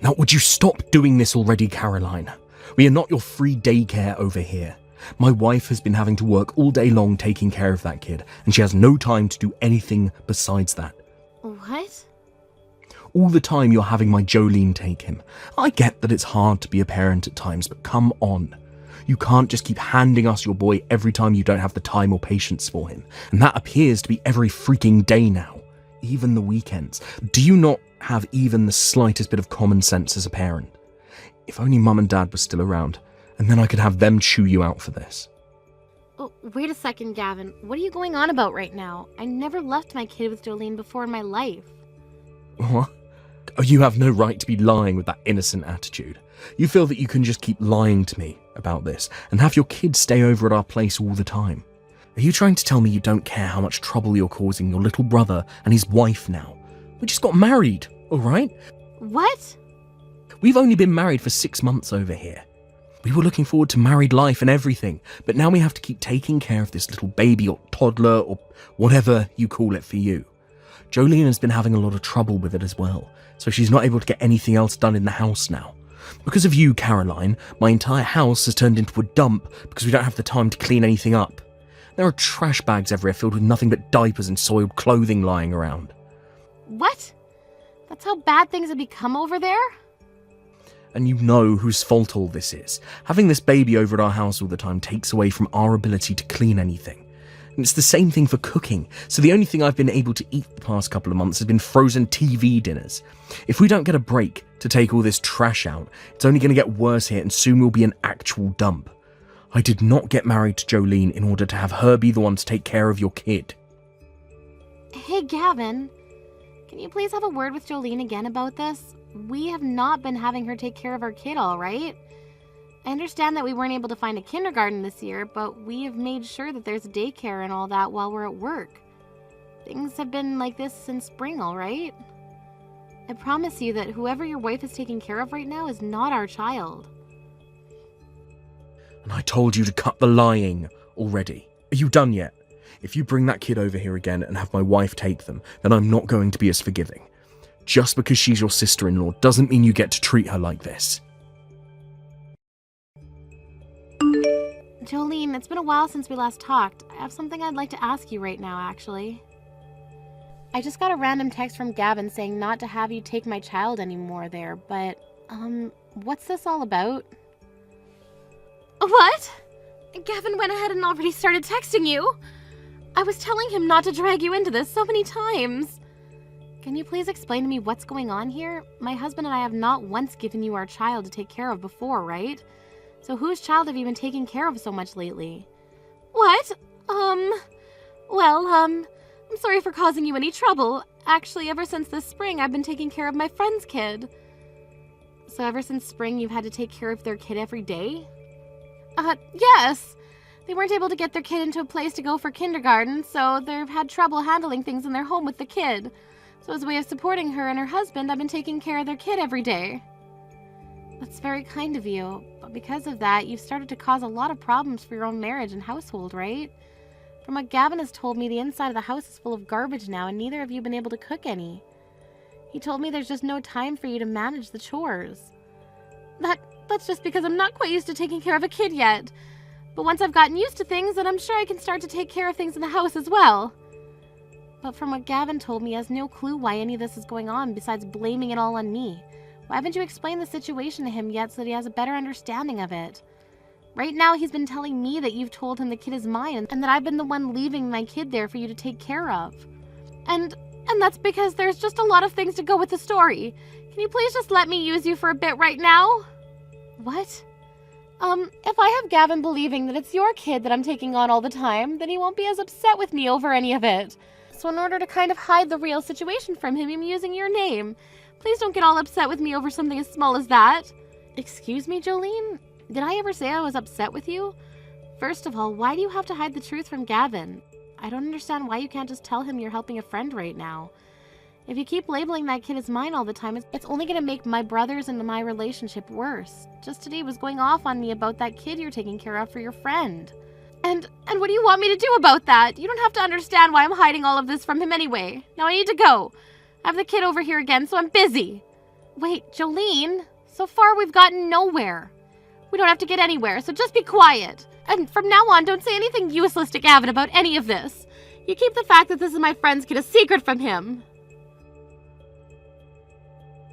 Now, would you stop doing this already, Caroline? We are not your free daycare over here. My wife has been having to work all day long taking care of that kid, and she has no time to do anything besides that. What? All the time you're having my Jolene take him. I get that it's hard to be a parent at times, but come on. You can't just keep handing us your boy every time you don't have the time or patience for him. And that appears to be every freaking day now. Even the weekends. Do you not have even the slightest bit of common sense as a parent? If only Mum and Dad were still around, and then I could have them chew you out for this. Oh, wait a second, Gavin. What are you going on about right now? I never left my kid with Jolene before in my life. What? Oh, you have no right to be lying with that innocent attitude. You feel that you can just keep lying to me about this and have your kids stay over at our place all the time. Are you trying to tell me you don't care how much trouble you're causing your little brother and his wife now? We just got married, alright? What? We've only been married for 6 months over here. We were looking forward to married life and everything, but now we have to keep taking care of this little baby or toddler or whatever you call it for you. Jolene has been having a lot of trouble with it as well, so she's not able to get anything else done in the house now. Because of you, Caroline, my entire house has turned into a dump because we don't have the time to clean anything up. There are trash bags everywhere filled with nothing but diapers and soiled clothing lying around. What? That's how bad things have become over there? And you know whose fault all this is. Having this baby over at our house all the time takes away from our ability to clean anything. And it's the same thing for cooking, so the only thing I've been able to eat the past couple of months has been frozen TV dinners. If we don't get a break to take all this trash out, it's only going to get worse here and soon we'll be an actual dump. I did not get married to Jolene in order to have her be the one to take care of your kid. Hey, Gavin. Can you please have a word with Jolene again about this? We have not been having her take care of our kid, all right? I understand that we weren't able to find a kindergarten this year, but we have made sure that there's daycare and all that while we're at work. Things have been like this since spring, all right? I promise you that whoever your wife is taking care of right now is not our child. And I told you to cut the lying already. Are you done yet? If you bring that kid over here again and have my wife take them, then I'm not going to be as forgiving. Just because she's your sister-in-law doesn't mean you get to treat her like this. Jolene, it's been a while since we last talked. I have something I'd like to ask you right now, actually. I just got a random text from Gavin saying not to have you take my child anymore there, but, what's this all about? What? Gavin went ahead and already started texting you? I was telling him not to drag you into this so many times. Can you please explain to me what's going on here? My husband and I have not once given you our child to take care of before, right? So whose child have you been taking care of so much lately? What? I'm sorry for causing you any trouble. Actually, ever since this spring, I've been taking care of my friend's kid. So ever since spring, you've had to take care of their kid every day? Yes. They weren't able to get their kid into a place to go for kindergarten, so they've had trouble handling things in their home with the kid. So as a way of supporting her and her husband, I've been taking care of their kid every day. That's very kind of you, but because of that, you've started to cause a lot of problems for your own marriage and household, right? From what Gavin has told me, the inside of the house is full of garbage now, and neither of you have been able to cook any. He told me there's just no time for you to manage the chores. That's just because I'm not quite used to taking care of a kid yet. But once I've gotten used to things, then I'm sure I can start to take care of things in the house as well. But from what Gavin told me, he has no clue why any of this is going on besides blaming it all on me. Why haven't you explained the situation to him yet so that he has a better understanding of it? Right now, he's been telling me that you've told him the kid is mine and that I've been the one leaving my kid there for you to take care of. And that's because there's just a lot of things to go with the story. Can you please just let me use you for a bit right now? What? If I have Gavin believing that it's your kid that I'm taking on all the time, then he won't be as upset with me over any of it. So in order to kind of hide the real situation from him, I'm using your name. Please don't get all upset with me over something as small as that. Excuse me, Jolene? Did I ever say I was upset with you? First of all, why do you have to hide the truth from Gavin? I don't understand why you can't just tell him you're helping a friend right now. If you keep labeling that kid as mine all the time, it's only going to make my brothers and my relationship worse. Just today was going off on me about that kid you're taking care of for your friend. And what do you want me to do about that? You don't have to understand why I'm hiding all of this from him anyway. Now I need to go. I have the kid over here again, so I'm busy. Wait, Jolene, so far we've gotten nowhere. We don't have to get anywhere, so just be quiet. And from now on, don't say anything useless to Gavin about any of this. You keep the fact that this is my friend's kid a secret from him.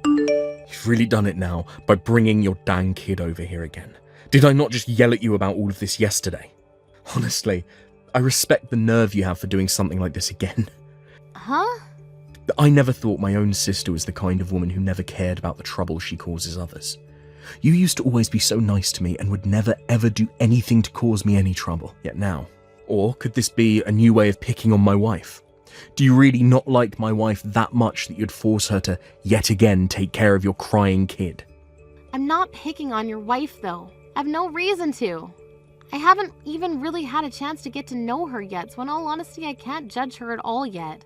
You've really done it now by bringing your dang kid over here again. Did I not just yell at you about all of this yesterday? Honestly, I respect the nerve you have for doing something like this again. Huh? I never thought my own sister was the kind of woman who never cared about the trouble she causes others. You used to always be so nice to me and would never ever do anything to cause me any trouble, yet now. Or could this be a new way of picking on my wife? Do you really not like my wife that much that you'd force her to yet again take care of your crying kid? I'm not picking on your wife, though. I have no reason to. I haven't even really had a chance to get to know her yet, so in all honesty, I can't judge her at all yet.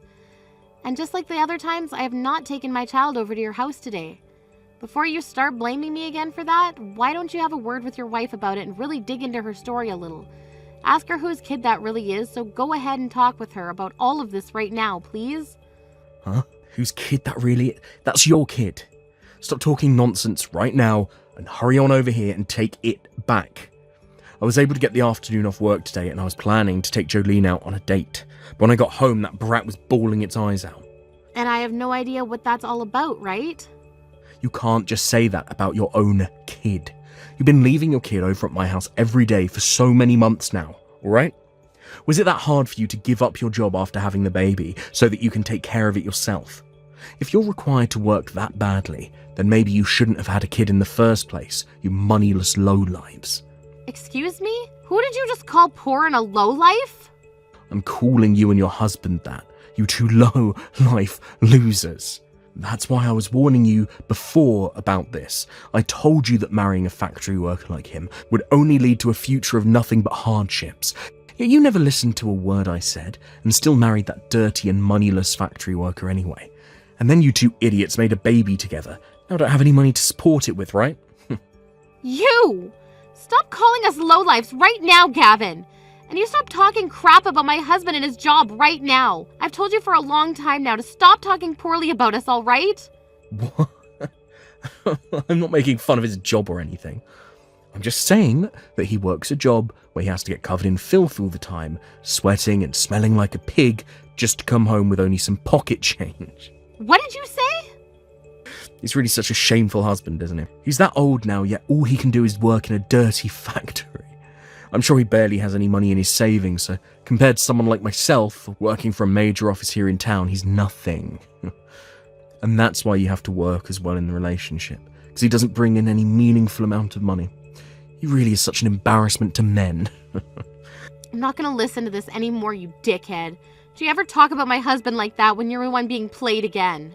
And just like the other times, I have not taken my child over to your house today. Before you start blaming me again for that, why don't you have a word with your wife about it and really dig into her story a little? Ask her whose kid that really is, so go ahead and talk with her about all of this right now, please. Huh? Whose kid that really is? That's your kid. Stop talking nonsense right now and hurry on over here and take it back. I was able to get the afternoon off work today and I was planning to take Jolene out on a date. But when I got home, that brat was bawling its eyes out. And I have no idea what that's all about, right? You can't just say that about your own kid. You've been leaving your kid over at my house every day for so many months now, alright? Was it that hard for you to give up your job after having the baby so that you can take care of it yourself? If you're required to work that badly, then maybe you shouldn't have had a kid in the first place, you moneyless lowlives. Excuse me? Who did you just call poor and a lowlife? I'm calling you and your husband that, you two low-life losers. That's why I was warning you before about this. I told you that marrying a factory worker like him would only lead to a future of nothing but hardships. Yet you never listened to a word I said, and still married that dirty and moneyless factory worker anyway. And then you two idiots made a baby together. Now don't have any money to support it with, right? You! Stop calling us lowlifes right now, Gavin! And you stop talking crap about my husband and his job right now. I've told you for a long time now to stop talking poorly about us, all right? What? I'm not making fun of his job or anything. I'm just saying that he works a job where he has to get covered in filth all the time, sweating and smelling like a pig, just to come home with only some pocket change. What did you say? He's really such a shameful husband, isn't he? He's that old now, yet all he can do is work in a dirty factory. I'm sure he barely has any money in his savings, so compared to someone like myself, working for a major office here in town, he's nothing. And that's why you have to work as well in the relationship, because he doesn't bring in any meaningful amount of money. He really is such an embarrassment to men. I'm not gonna listen to this anymore, you dickhead. Do you ever talk about my husband like that when you're the one being played again?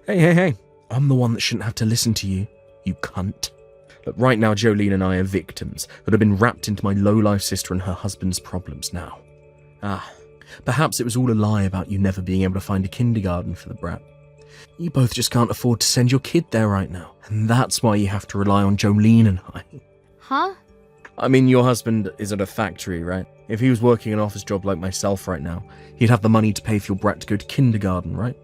Hey. I'm the one that shouldn't have to listen to you, you cunt. Look, right now, Jolene and I are victims that have been wrapped into my low-life sister and her husband's problems now. Perhaps it was all a lie about you never being able to find a kindergarten for the brat. You both just can't afford to send your kid there right now, and that's why you have to rely on Jolene and I. Huh? I mean, your husband is at a factory, right? If he was working an office job like myself right now, he'd have the money to pay for your brat to go to kindergarten, right?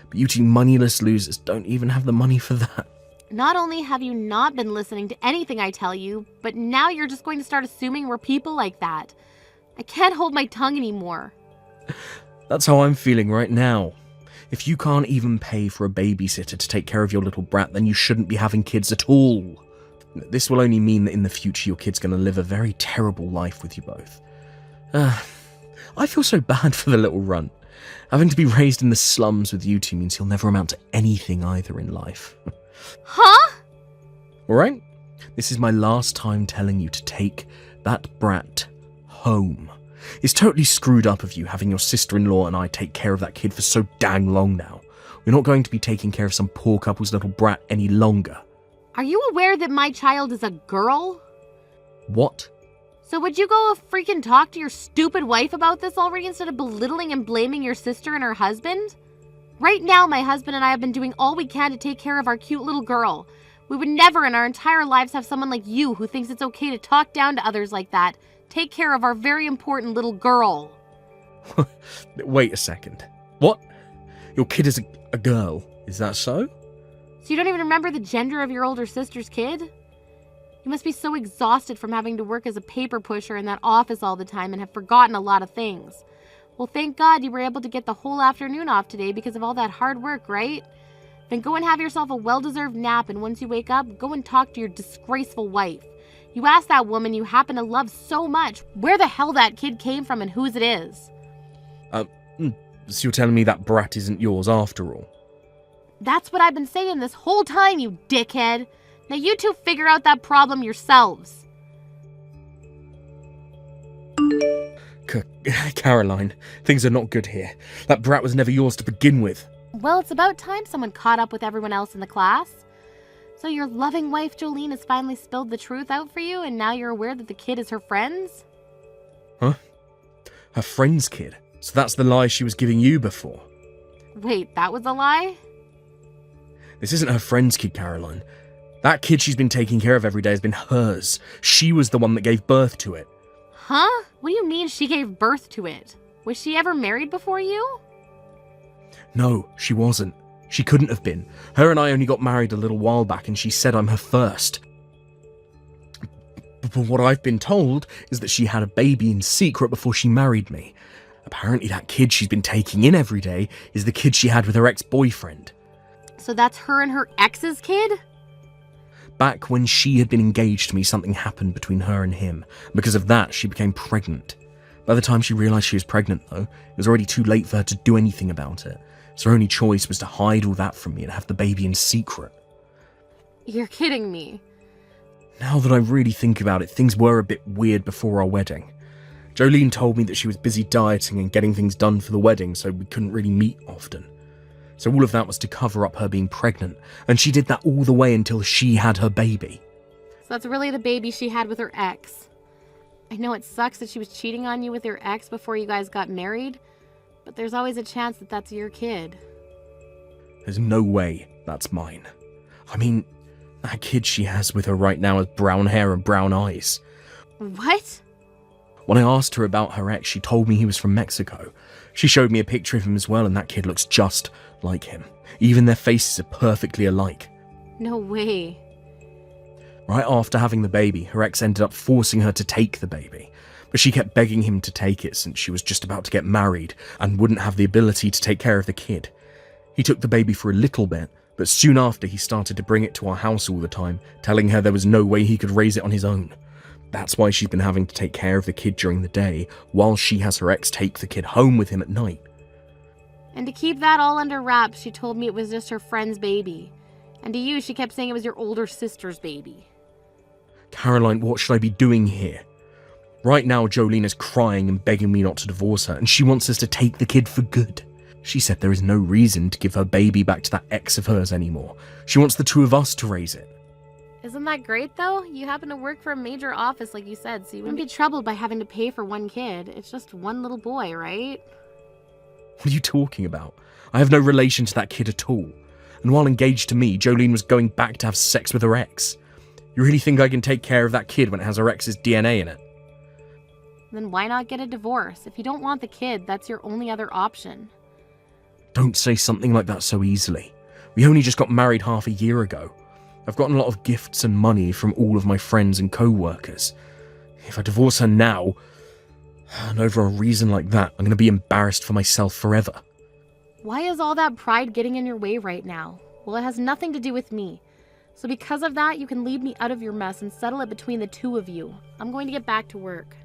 But you two moneyless losers don't even have the money for that. Not only have you not been listening to anything I tell you, but now you're just going to start assuming we're people like that. I can't hold my tongue anymore. That's how I'm feeling right now. If you can't even pay for a babysitter to take care of your little brat, then you shouldn't be having kids at all. This will only mean that in the future your kid's going to live a very terrible life with you both. I feel so bad for the little runt. Having to be raised in the slums with you two means he'll never amount to anything either in life. Huh? Alright? This is my last time telling you to take that brat home. It's totally screwed up of you having your sister-in-law and I take care of that kid for so dang long now. We're not going to be taking care of some poor couple's little brat any longer. Are you aware that my child is a girl? What? So would you go freaking talk to your stupid wife about this already instead of belittling and blaming your sister and her husband? Right now, my husband and I have been doing all we can to take care of our cute little girl. We would never in our entire lives have someone like you who thinks it's okay to talk down to others like that. Take care of our very important little girl. Wait a second. What? Your kid is a girl, is that so? So you don't even remember the gender of your older sister's kid? You must be so exhausted from having to work as a paper pusher in that office all the time and have forgotten a lot of things. Well, thank God you were able to get the whole afternoon off today because of all that hard work, right? Then go and have yourself a well-deserved nap, and once you wake up, go and talk to your disgraceful wife. You asked that woman you happen to love so much where the hell that kid came from and whose it is. So you're telling me that brat isn't yours after all? That's what I've been saying this whole time, you dickhead. Now you two figure out that problem yourselves. Caroline, things are not good here. That brat was never yours to begin with. Well, it's about time someone caught up with everyone else in the class. So your loving wife, Jolene, has finally spilled the truth out for you, and now you're aware that the kid is her friend's? Huh? Her friend's kid? So that's the lie she was giving you before? Wait, that was a lie? This isn't her friend's kid, Caroline. That kid she's been taking care of every day has been hers. She was the one that gave birth to it. Huh? What do you mean she gave birth to it? Was she ever married before you? No, she wasn't. She couldn't have been. Her and I only got married a little while back, and she said I'm her first. But what I've been told is that she had a baby in secret before she married me. Apparently that kid she's been taking in every day is the kid she had with her ex-boyfriend. So that's her and her ex's kid? Back when she had been engaged to me, something happened between her and him. Because of that, she became pregnant. By the time she realised she was pregnant, though, it was already too late for her to do anything about it. So her only choice was to hide all that from me and have the baby in secret. You're kidding me. Now that I really think about it, things were a bit weird before our wedding. Jolene told me that she was busy dieting and getting things done for the wedding, so we couldn't really meet often. So all of that was to cover up her being pregnant, and she did that all the way until she had her baby. So that's really the baby she had with her ex. I know it sucks that she was cheating on you with your ex before you guys got married, but there's always a chance that that's your kid. There's no way that's mine. I mean, that kid she has with her right now has brown hair and brown eyes. What? When I asked her about her ex, she told me he was from Mexico. She showed me a picture of him as well, and that kid looks just like him. Even their faces are perfectly alike. No way. Right after having the baby, her ex ended up forcing her to take the baby. But she kept begging him to take it since she was just about to get married and wouldn't have the ability to take care of the kid. He took the baby for a little bit, but soon after he started to bring it to our house all the time, telling her there was no way he could raise it on his own. That's why she's been having to take care of the kid during the day, while she has her ex take the kid home with him at night. And to keep that all under wraps, she told me it was just her friend's baby. And to you, she kept saying it was your older sister's baby. Caroline, what should I be doing here? Right now, Jolene is crying and begging me not to divorce her, and she wants us to take the kid for good. She said there is no reason to give her baby back to that ex of hers anymore. She wants the two of us to raise it. Isn't that great, though? You happen to work for a major office, like you said, so you wouldn't be troubled by having to pay for one kid. It's just one little boy, right? What are you talking about? I have no relation to that kid at all. And while engaged to me, Jolene was going back to have sex with her ex. You really think I can take care of that kid when it has her ex's DNA in it? Then why not get a divorce? If you don't want the kid, that's your only other option. Don't say something like that so easily. We only just got married half a year ago. I've gotten a lot of gifts and money from all of my friends and co-workers. If I divorce her now, and over a reason like that, I'm going to be embarrassed for myself forever. Why is all that pride getting in your way right now? Well, it has nothing to do with me. So because of that, you can leave me out of your mess and settle it between the two of you. I'm going to get back to work.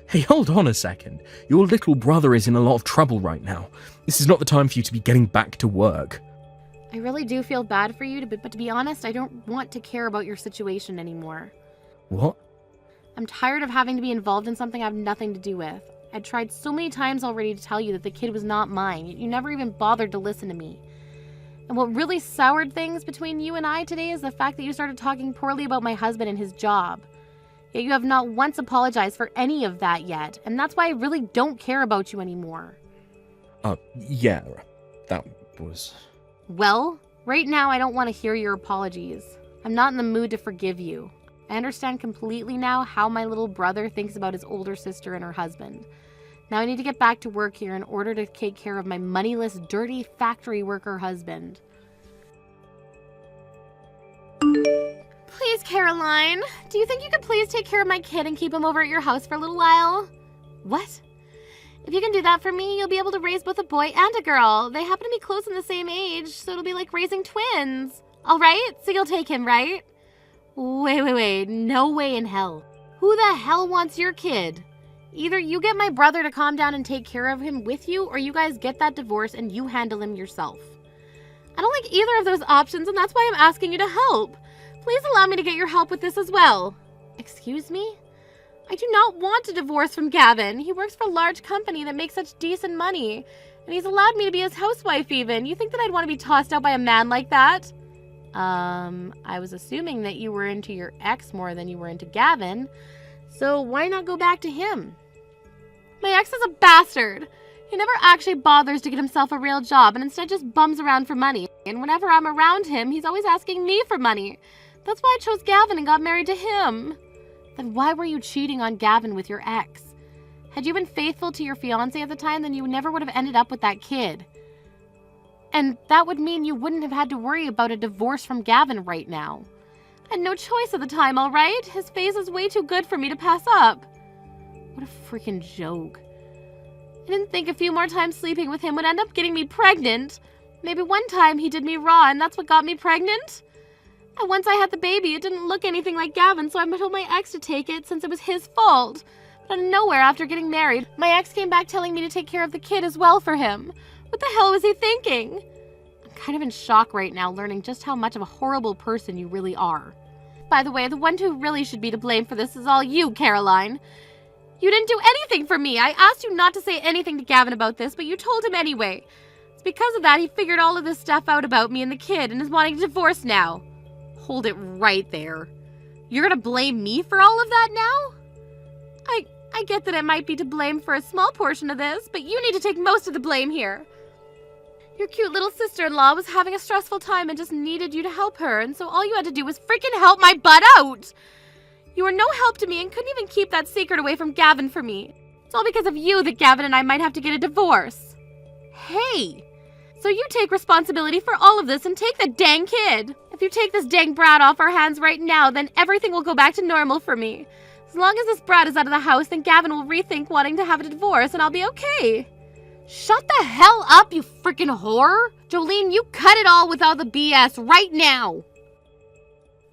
Hey, hold on a second. Your little brother is in a lot of trouble right now. This is not the time for you to be getting back to work. I really do feel bad for you, but to be honest, I don't want to care about your situation anymore. What? I'm tired of having to be involved in something I have nothing to do with. I tried so many times already to tell you that the kid was not mine. You never even bothered to listen to me. And what really soured things between you and I today is the fact that you started talking poorly about my husband and his job. Yet you have not once apologized for any of that yet, and that's why I really don't care about you anymore. Yeah, that was... Well, right now I don't want to hear your apologies. I'm not in the mood to forgive you. I understand completely now how my little brother thinks about his older sister and her husband. Now I need to get back to work here in order to take care of my moneyless, dirty factory worker husband. Caroline. Do you think you could please take care of my kid and keep him over at your house for a little while? What? If you can do that for me, you'll be able to raise both a boy and a girl. They happen to be close in the same age, so it'll be like raising twins. All right? So you'll take him, right? Wait. No way in hell. Who the hell wants your kid? Either you get my brother to calm down and take care of him with you, or you guys get that divorce and you handle him yourself. I don't like either of those options, and that's why I'm asking you to help. Please allow me to get your help with this as well. Excuse me? I do not want a divorce from Gavin. He works for a large company that makes such decent money, and he's allowed me to be his housewife even. You think that I'd want to be tossed out by a man like that? I was assuming that you were into your ex more than you were into Gavin, so why not go back to him? My ex is a bastard. He never actually bothers to get himself a real job and instead just bums around for money. And whenever I'm around him, he's always asking me for money. That's why I chose Gavin and got married to him. Then why were you cheating on Gavin with your ex? Had you been faithful to your fiancé at the time, then you never would have ended up with that kid. And that would mean you wouldn't have had to worry about a divorce from Gavin right now. I had no choice at the time, all right? His face is way too good for me to pass up. What a freaking joke. I didn't think a few more times sleeping with him would end up getting me pregnant. Maybe one time he did me raw and that's what got me pregnant? And once I had the baby, it didn't look anything like Gavin, so I told my ex to take it since it was his fault. But out of nowhere, after getting married, my ex came back telling me to take care of the kid as well for him. What the hell was he thinking? I'm kind of in shock right now, learning just how much of a horrible person you really are. By the way, the one who really should be to blame for this is all you, Caroline. You didn't do anything for me. I asked you not to say anything to Gavin about this, but you told him anyway. It's because of that he figured all of this stuff out about me and the kid and is wanting a divorce now. Hold it right there. You're gonna blame me for all of that now? I get that it might be to blame for a small portion of this, but you need to take most of the blame here. Your cute little sister-in-law was having a stressful time and just needed you to help her, and so all you had to do was freaking help my butt out. You were no help to me and couldn't even keep that secret away from Gavin for me. It's all because of you that Gavin and I might have to get a divorce. Hey! So you take responsibility for all of this and take the dang kid. If you take this dang brat off our hands right now, then everything will go back to normal for me. As long as this brat is out of the house, then Gavin will rethink wanting to have a divorce and I'll be okay. Shut the hell up, you freaking whore! Jolene, you cut it all with all the BS right now!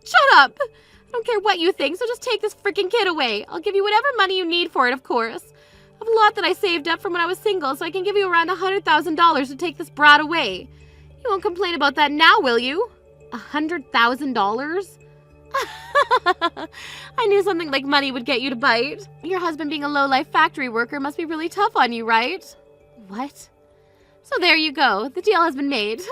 Shut up! I don't care what you think, so just take this freaking kid away. I'll give you whatever money you need for it, of course. I have a lot that I saved up from when I was single, so I can give you around $100,000 to take this brat away. You won't complain about that now, will you? $100,000? I knew something like money would get you to bite. Your husband being a low-life factory worker must be really tough on you, right? What? So there you go. The deal has been made.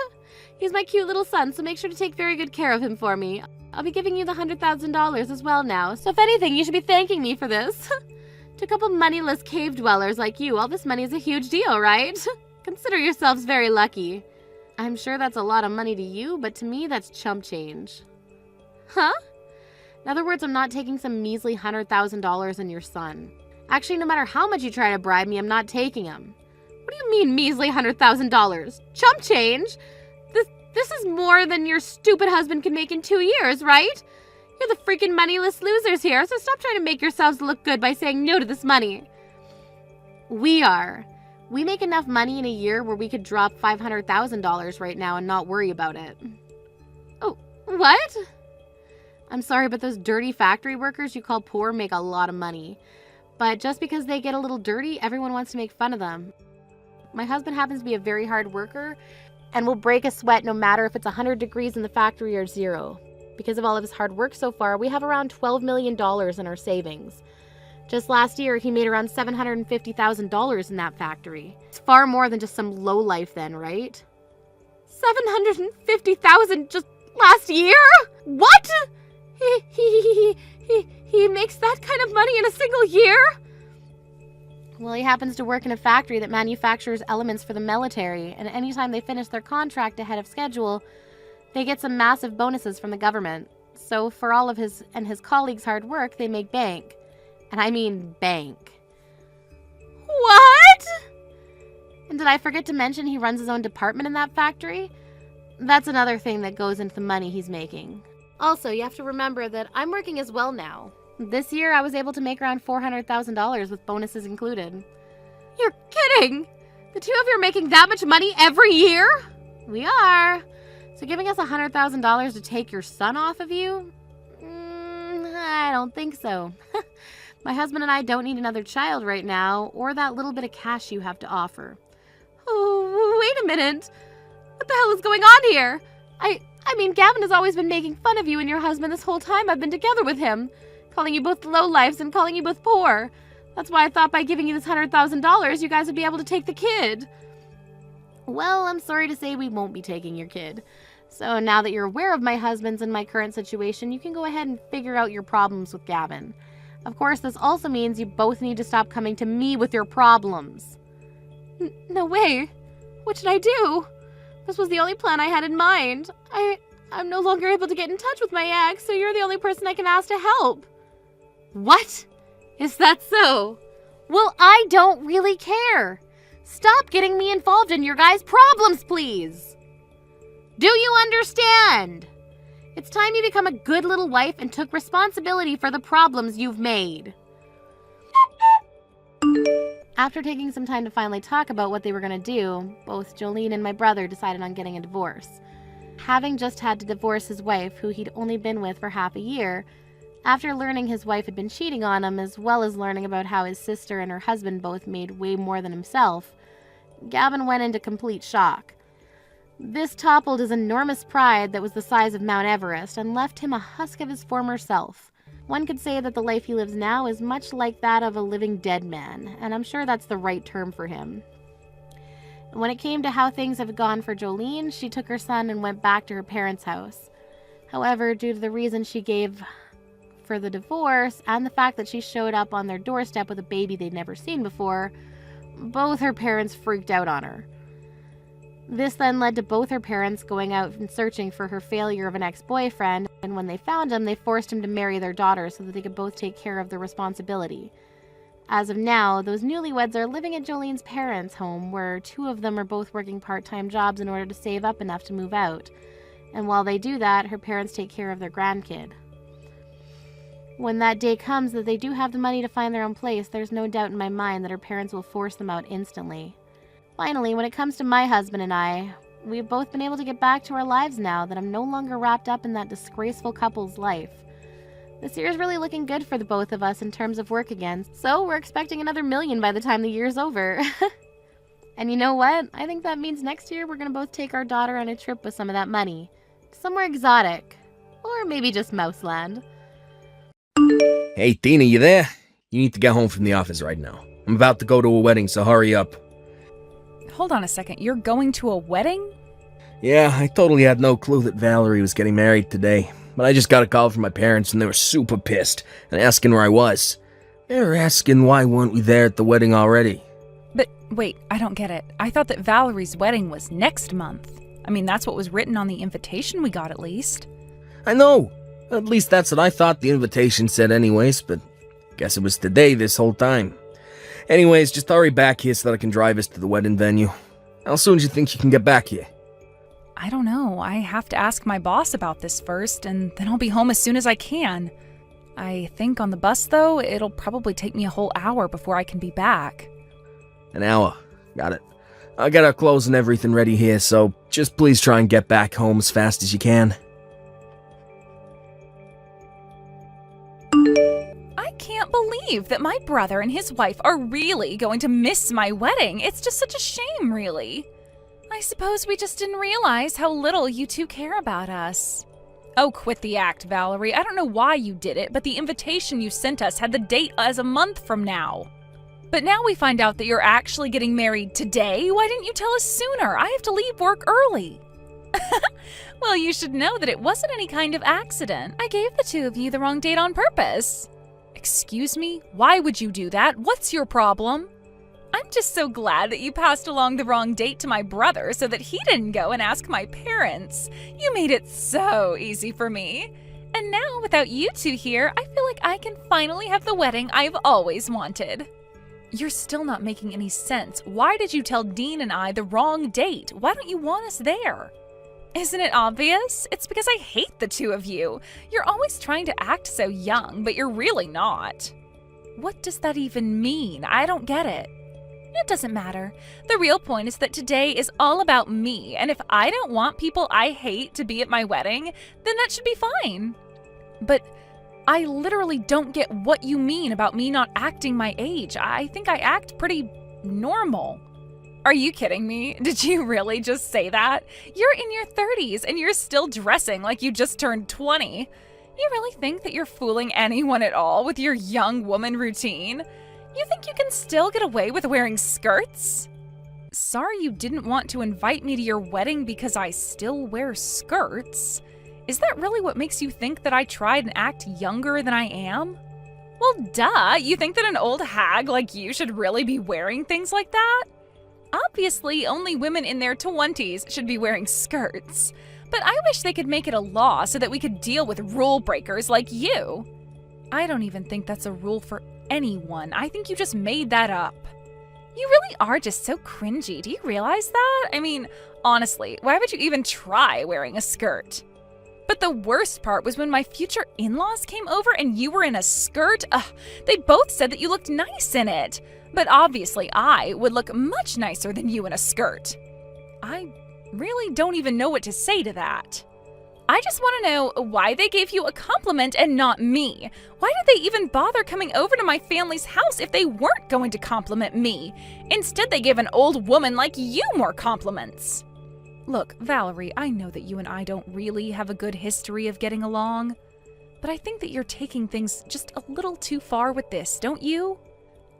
He's my cute little son, so make sure to take very good care of him for me. I'll be giving you the $100,000 as well now, so if anything, you should be thanking me for this. To a couple moneyless cave dwellers like you, all this money is a huge deal, right? Consider yourselves very lucky. I'm sure that's a lot of money to you, but to me, that's chump change. Huh? In other words, I'm not taking some measly $100,000 and your son. Actually, no matter how much you try to bribe me, I'm not taking him. What do you mean, measly $100,000? Chump change? This is more than your stupid husband can make in 2 years, right? You're the freaking moneyless losers here, so stop trying to make yourselves look good by saying no to this money. We make enough money in a year where we could drop $500,000 right now and not worry about it. Oh, what? I'm sorry, but those dirty factory workers you call poor make a lot of money. But just because they get a little dirty, everyone wants to make fun of them. My husband happens to be a very hard worker and will break a sweat no matter if it's 100 degrees in the factory or 0. Because of all of his hard work so far, we have around $12 million in our savings. Just last year, he made around $750,000 in that factory. It's far more than just some lowlife then, right? $750,000 just last year? What? He makes that kind of money in a single year? Well, he happens to work in a factory that manufactures elements for the military, and anytime they finish their contract ahead of schedule, they get some massive bonuses from the government. So for all of his and his colleagues' hard work, they make bank. And I mean bank. What? And did I forget to mention he runs his own department in that factory? That's another thing that goes into the money he's making. Also, you have to remember that I'm working as well now. This year, I was able to make around $400,000 with bonuses included. You're kidding! The two of you are making that much money every year? We are. So giving us $100,000 to take your son off of you? I don't think so. My husband and I don't need another child right now, or that little bit of cash you have to offer. Oh, wait a minute. What the hell is going on here? I mean, Gavin has always been making fun of you and your husband this whole time I've been together with him, calling you both lowlifes and calling you both poor. That's why I thought by giving you this $100,000, you guys would be able to take the kid. Well, I'm sorry to say we won't be taking your kid. So now that you're aware of my husband's and my current situation, you can go ahead and figure out your problems with Gavin. Of course, this also means you both need to stop coming to me with your problems. No way. What should I do? This was the only plan I had in mind. I'm no longer able to get in touch with my ex, so you're the only person I can ask to help. What? Is that so? Well, I don't really care. Stop getting me involved in your guys' problems, please. Do you understand? It's time you become a good little wife and took responsibility for the problems you've made. After taking some time to finally talk about what they were going to do, both Jolene and my brother decided on getting a divorce. Having just had to divorce his wife, who he'd only been with for half a year, after learning his wife had been cheating on him, as well as learning about how his sister and her husband both made way more than himself, Gavin went into complete shock. This toppled his enormous pride that was the size of Mount Everest and left him a husk of his former self. One could say that the life he lives now is much like that of a living dead man, and I'm sure that's the right term for him. When it came to how things have gone for Jolene, she took her son and went back to her parents' house. However, due to the reason she gave for the divorce and the fact that she showed up on their doorstep with a baby they'd never seen before, both her parents freaked out on her. This then led to both her parents going out and searching for her failure of an ex-boyfriend, and when they found him, they forced him to marry their daughter so that they could both take care of the responsibility. As of now, those newlyweds are living at Jolene's parents' home, where two of them are both working part-time jobs in order to save up enough to move out. And while they do that, her parents take care of their grandkid. When that day comes that they do have the money to find their own place, there's no doubt in my mind that her parents will force them out instantly. Finally, when it comes to my husband and I, we've both been able to get back to our lives now that I'm no longer wrapped up in that disgraceful couple's life. This year's really looking good for the both of us in terms of work again, so we're expecting another $1 million by the time the year's over. And you know what? I think that means next year we're gonna both take our daughter on a trip with some of that money. Somewhere exotic. Or maybe just Mouseland. Hey, Tina, you there? You need to get home from the office right now. I'm about to go to a wedding, so hurry up. Hold on a second, you're going to a wedding? Yeah, I totally had no clue that Valerie was getting married today. But I just got a call from my parents and they were super pissed and asking where I was. They were asking why weren't we there at the wedding already. But wait, I don't get it. I thought that Valerie's wedding was next month. I mean, that's what was written on the invitation we got at least. I know. At least that's what I thought the invitation said anyways, but guess it was today this whole time. Anyways, just hurry back here so that I can drive us to the wedding venue. How soon do you think you can get back here? I don't know. I have to ask my boss about this first, and then I'll be home as soon as I can. I think on the bus, though, it'll probably take me a whole hour before I can be back. An hour. Got it. I got our clothes and everything ready here, so just please try and get back home as fast as you can. I can't believe that my brother and his wife are really going to miss my wedding. It's just such a shame, really. I suppose we just didn't realize how little you two care about us. Oh, quit the act, Valerie. I don't know why you did it, but the invitation you sent us had the date as a month from now. But now we find out that you're actually getting married today? Why didn't you tell us sooner? I have to leave work early. Well, you should know that it wasn't any kind of accident. I gave the two of you the wrong date on purpose. Excuse me? Why would you do that? What's your problem? I'm just so glad that you passed along the wrong date to my brother so that he didn't go and ask my parents. You made it so easy for me. And now, without you two here, I feel like I can finally have the wedding I've always wanted. You're still not making any sense. Why did you tell Dean and I the wrong date? Why don't you want us there? Isn't it obvious? It's because I hate the two of you. You're always trying to act so young, but you're really not. What does that even mean? I don't get it. It doesn't matter. The real point is that today is all about me, and if I don't want people I hate to be at my wedding, then that should be fine. But I literally don't get what you mean about me not acting my age. I think I act pretty normal. Are you kidding me? Did you really just say that? You're in your 30s and you're still dressing like you just turned 20. You really think that you're fooling anyone at all with your young woman routine? You think you can still get away with wearing skirts? Sorry you didn't want to invite me to your wedding because I still wear skirts. Is that really what makes you think that I tried and act younger than I am? Well, duh. You think that an old hag like you should really be wearing things like that? Obviously, only women in their 20s should be wearing skirts. But I wish they could make it a law so that we could deal with rule breakers like you. I don't even think that's a rule for anyone. I think you just made that up. You really are just so cringy. Do you realize that? I mean, honestly, why would you even try wearing a skirt? But the worst part was when my future in-laws came over and you were in a skirt. They both said that you looked nice in it. But obviously I would look much nicer than you in a skirt. I really don't even know what to say to that. I just want to know why they gave you a compliment and not me. Why did they even bother coming over to my family's house if they weren't going to compliment me? Instead, they gave an old woman like you more compliments. Look, Valerie, I know that you and I don't really have a good history of getting along, but I think that you're taking things just a little too far with this, don't you?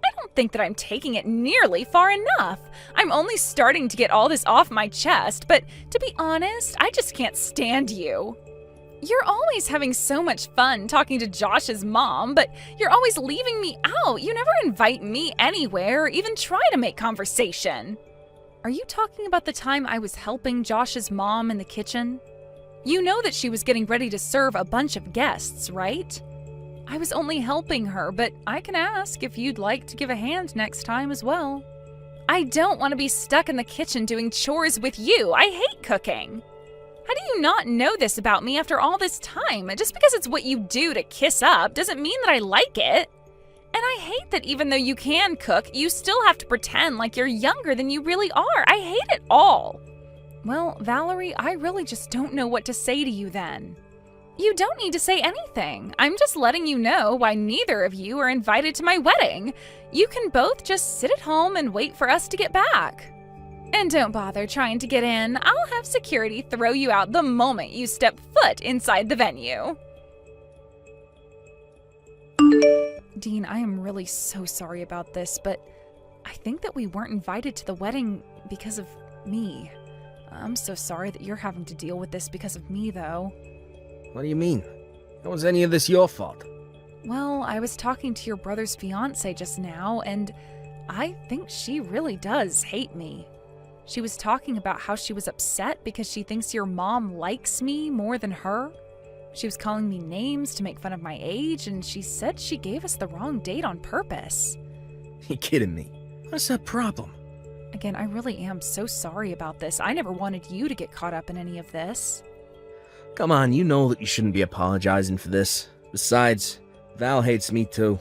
I don't think that I'm taking it nearly far enough. I'm only starting to get all this off my chest, but to be honest, I just can't stand you. You're always having so much fun talking to Josh's mom, but you're always leaving me out. You never invite me anywhere or even try to make conversation. Are you talking about the time I was helping Josh's mom in the kitchen? You know that she was getting ready to serve a bunch of guests, right? I was only helping her, but I can ask if you'd like to give a hand next time as well. I don't want to be stuck in the kitchen doing chores with you. I hate cooking. How do you not know this about me after all this time? Just because it's what you do to kiss up doesn't mean that I like it. And I hate that even though you can cook, you still have to pretend like you're younger than you really are. I hate it all. Well, Valerie, I really just don't know what to say to you then. You don't need to say anything. I'm just letting you know why neither of you are invited to my wedding. You can both just sit at home and wait for us to get back. And don't bother trying to get in. I'll have security throw you out the moment you step foot inside the venue. Dean, I am really so sorry about this, but I think that we weren't invited to the wedding because of me. I'm so sorry that you're having to deal with this because of me, though. What do you mean? How was any of this your fault? Well, I was talking to your brother's fiancée just now, and I think she really does hate me. She was talking about how she was upset because she thinks your mom likes me more than her. She was calling me names to make fun of my age, and she said she gave us the wrong date on purpose. You kidding me? What's that problem? Again, I really am so sorry about this. I never wanted you to get caught up in any of this. Come on, you know that you shouldn't be apologizing for this. Besides, Val hates me too.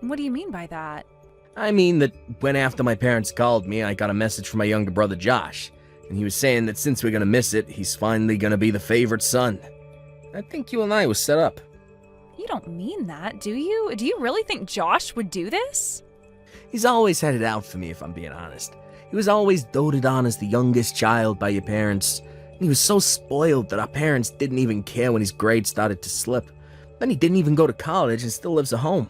What do you mean by that? I mean that when after my parents called me, I got a message from my younger brother Josh, and he was saying that since we're gonna miss it, he's finally gonna be the favorite son. I think you and I was set up. You don't mean that, do you? Do you really think Josh would do this? He's always had it out for me, if I'm being honest. He was always doted on as the youngest child by your parents. And he was so spoiled that our parents didn't even care when his grades started to slip. Then he didn't even go to college and still lives at home.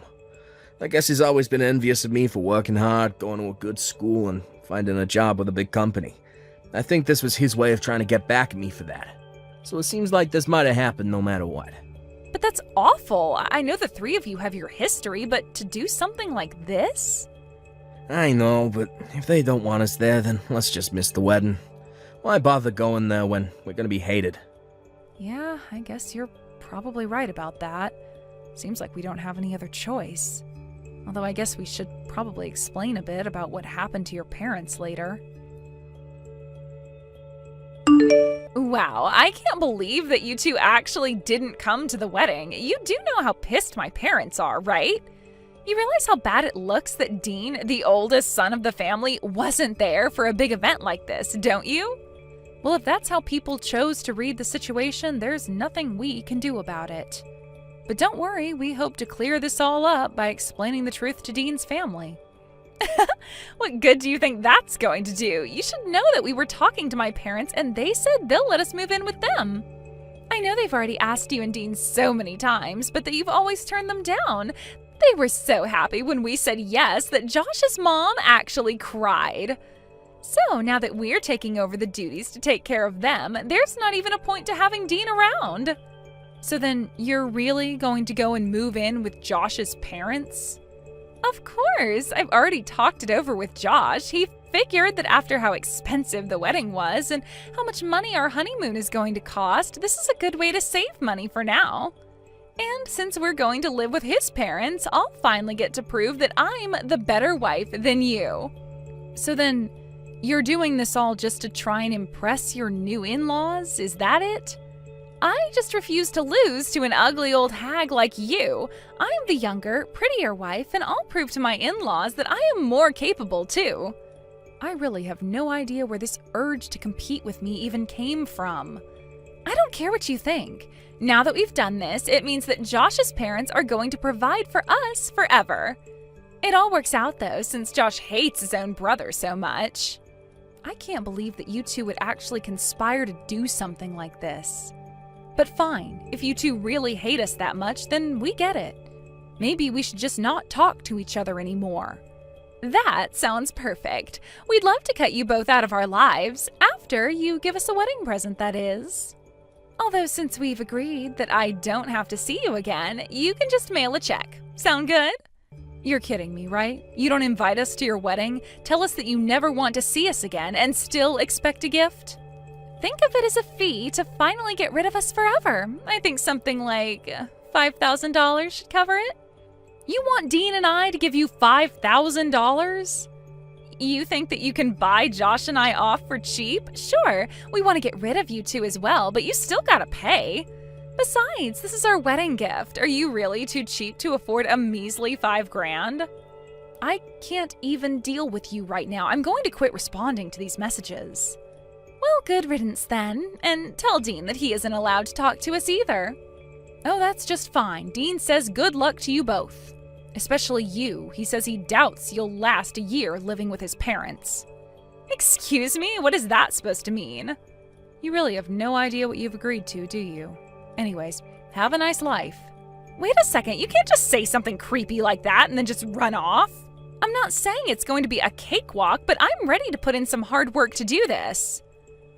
I guess he's always been envious of me for working hard, going to a good school, and finding a job with a big company. I think this was his way of trying to get back at me for that. So it seems like this might have happened no matter what. But that's awful. I know the three of you have your history, but to do something like this? I know, but if they don't want us there, then let's just miss the wedding. Why bother going there when we're gonna be hated? Yeah, I guess you're probably right about that. Seems like we don't have any other choice. Although I guess we should probably explain a bit about what happened to your parents later. Wow, I can't believe that you two actually didn't come to the wedding. You do know how pissed my parents are, right? You realize how bad it looks that Dean, the oldest son of the family, wasn't there for a big event like this, don't you? Well, if that's how people chose to read the situation, there's nothing we can do about it. But don't worry, we hope to clear this all up by explaining the truth to Dean's family. What good do you think that's going to do? You should know that we were talking to my parents and they said they'll let us move in with them. I know they've already asked you and Dean so many times, but that you've always turned them down. They were so happy when we said yes that Josh's mom actually cried. So now that we're taking over the duties to take care of them, there's not even a point to having Dean around. So then you're really going to go and move in with Josh's parents? Of course, I've already talked it over with Josh. He figured that after how expensive the wedding was and how much money our honeymoon is going to cost, this is a good way to save money for now. And since we're going to live with his parents, I'll finally get to prove that I'm the better wife than you. So then, you're doing this all just to try and impress your new in-laws? Is that it? I just refuse to lose to an ugly old hag like you. I'm the younger, prettier wife, and I'll prove to my in-laws that I am more capable too. I really have no idea where this urge to compete with me even came from. I don't care what you think. Now that we've done this, it means that Josh's parents are going to provide for us forever. It all works out though, since Josh hates his own brother so much. I can't believe that you two would actually conspire to do something like this. But fine, if you two really hate us that much, then we get it. Maybe we should just not talk to each other anymore. That sounds perfect. We'd love to cut you both out of our lives, after you give us a wedding present, that is. Although since we've agreed that I don't have to see you again, you can just mail a check. Sound good? You're kidding me, right? You don't invite us to your wedding, tell us that you never want to see us again, and still expect a gift? Think of it as a fee to finally get rid of us forever. I think something like $5,000 should cover it. You want Dean and I to give you $5,000? You think that you can buy Josh and I off for cheap? Sure, we want to get rid of you two as well, but you still gotta pay. Besides, this is our wedding gift. Are you really too cheap to afford a measly $5,000? I can't even deal with you right now. I'm going to quit responding to these messages. Well, good riddance then, and tell Dean that he isn't allowed to talk to us either. Oh, that's just fine. Dean says good luck to you both. Especially you. He says he doubts you'll last a year living with his parents. Excuse me? What is that supposed to mean? You really have no idea what you've agreed to, do you? Anyways, have a nice life. Wait a second, you can't just say something creepy like that and then just run off. I'm not saying it's going to be a cakewalk, but I'm ready to put in some hard work to do this.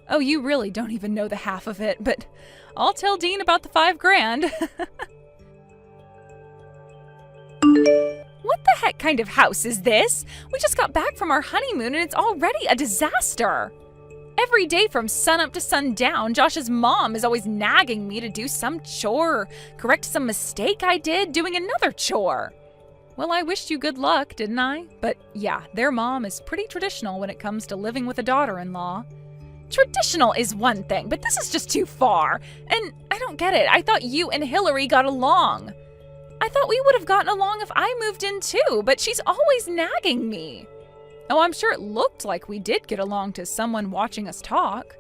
Oh, you really don't even know the half of it, but I'll tell Dean about the $5,000. What the heck kind of house is this? We just got back from our honeymoon and it's already a disaster. Every day from sunup to sundown, Josh's mom is always nagging me to do some chore, correct some mistake I did doing another chore. Well, I wished you good luck, didn't I? But yeah, their mom is pretty traditional when it comes to living with a daughter-in-law. Traditional is one thing, but this is just too far. And I don't get it. I thought you and Hillary got along. I thought we would have gotten along if I moved in too, but she's always nagging me. Oh, I'm sure it looked like we did get along to someone watching us talk.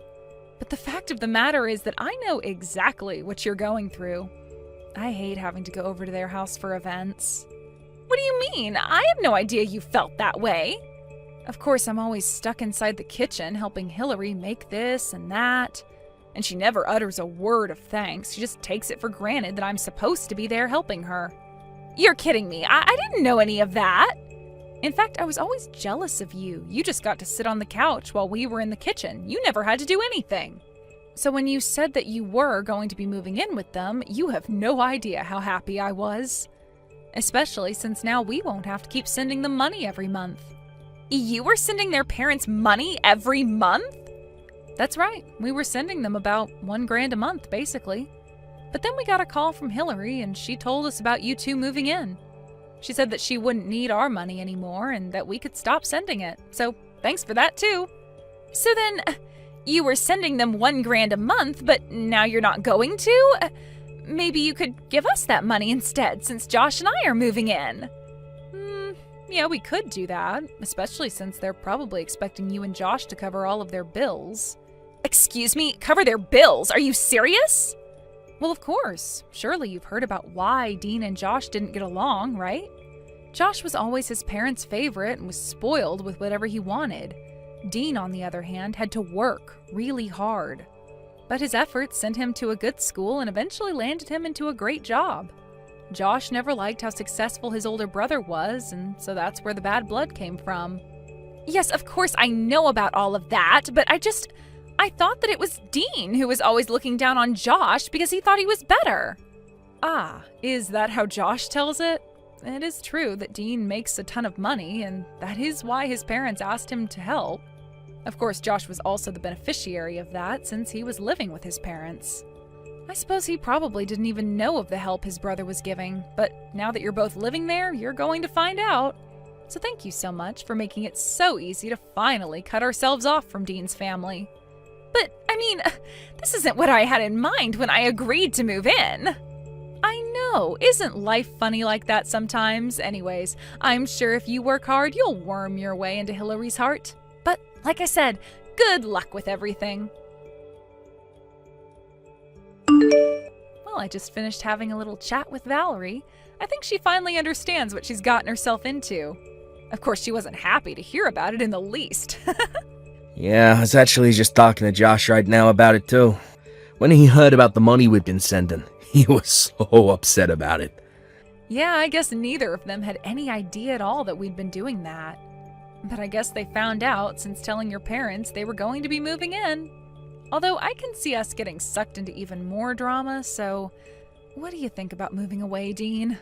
But the fact of the matter is that I know exactly what you're going through. I hate having to go over to their house for events. What do you mean? I had no idea you felt that way. Of course, I'm always stuck inside the kitchen helping Hillary make this and that. And she never utters a word of thanks. She just takes it for granted that I'm supposed to be there helping her. You're kidding me. I didn't know any of that. In fact, I was always jealous of you. You just got to sit on the couch while we were in the kitchen. You never had to do anything. So when you said that you were going to be moving in with them, you have no idea how happy I was. Especially since now we won't have to keep sending them money every month. You were sending their parents money every month? That's right. We were sending them about $1,000 a month, basically. But then we got a call from Hillary and she told us about you two moving in. She said that she wouldn't need our money anymore and that we could stop sending it. So thanks for that too. So then, You were sending them $1,000 a month, but now you're not going to? Maybe you could give us that money instead, since Josh and I are moving in. Yeah, we could do that, especially since they're probably expecting you and Josh to cover all of their bills. Excuse me? Cover their bills? Are you serious? Well, of course. Surely you've heard about why Dean and Josh didn't get along, right? Josh was always his parents' favorite and was spoiled with whatever he wanted. Dean, on the other hand, had to work really hard. But his efforts sent him to a good school and eventually landed him into a great job. Josh never liked how successful his older brother was, and so that's where the bad blood came from. Yes, of course I know about all of that, but I thought that it was Dean who was always looking down on Josh because he thought he was better. Ah, is that how Josh tells it? It is true that Dean makes a ton of money, and that is why his parents asked him to help. Of course, Josh was also the beneficiary of that since he was living with his parents. I suppose he probably didn't even know of the help his brother was giving, but now that you're both living there, you're going to find out. So thank you so much for making it so easy to finally cut ourselves off from Dean's family. But, this isn't what I had in mind when I agreed to move in. I know, isn't life funny like that sometimes? Anyways, I'm sure if you work hard, you'll worm your way into Hillary's heart. But, like I said, good luck with everything. Well, I just finished having a little chat with Valerie. I think she finally understands what she's gotten herself into. Of course, she wasn't happy to hear about it in the least. Yeah, I was actually just talking to Josh right now about it too. When he heard about the money we'd been sending, he was so upset about it. Yeah, I guess neither of them had any idea at all that we'd been doing that. But I guess they found out since telling your parents they were going to be moving in. Although I can see us getting sucked into even more drama, so what do you think about moving away, Dean?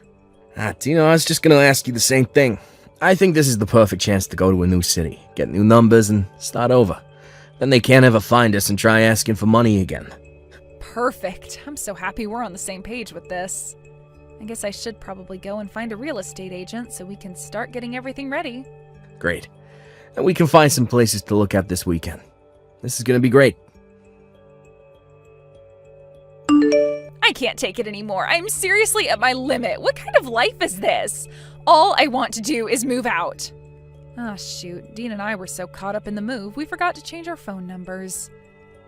Tino, I was just going to ask you the same thing. I think this is the perfect chance to go to a new city, get new numbers, and start over. Then they can't ever find us and try asking for money again. Perfect. I'm so happy we're on the same page with this. I guess I should probably go and find a real estate agent so we can start getting everything ready. Great. And we can find some places to look at this weekend. This is going to be great. I can't take it anymore. I'm seriously at my limit. What kind of life is this? All I want to do is move out. Ah, shoot. Dean and I were so caught up in the move, we forgot to change our phone numbers.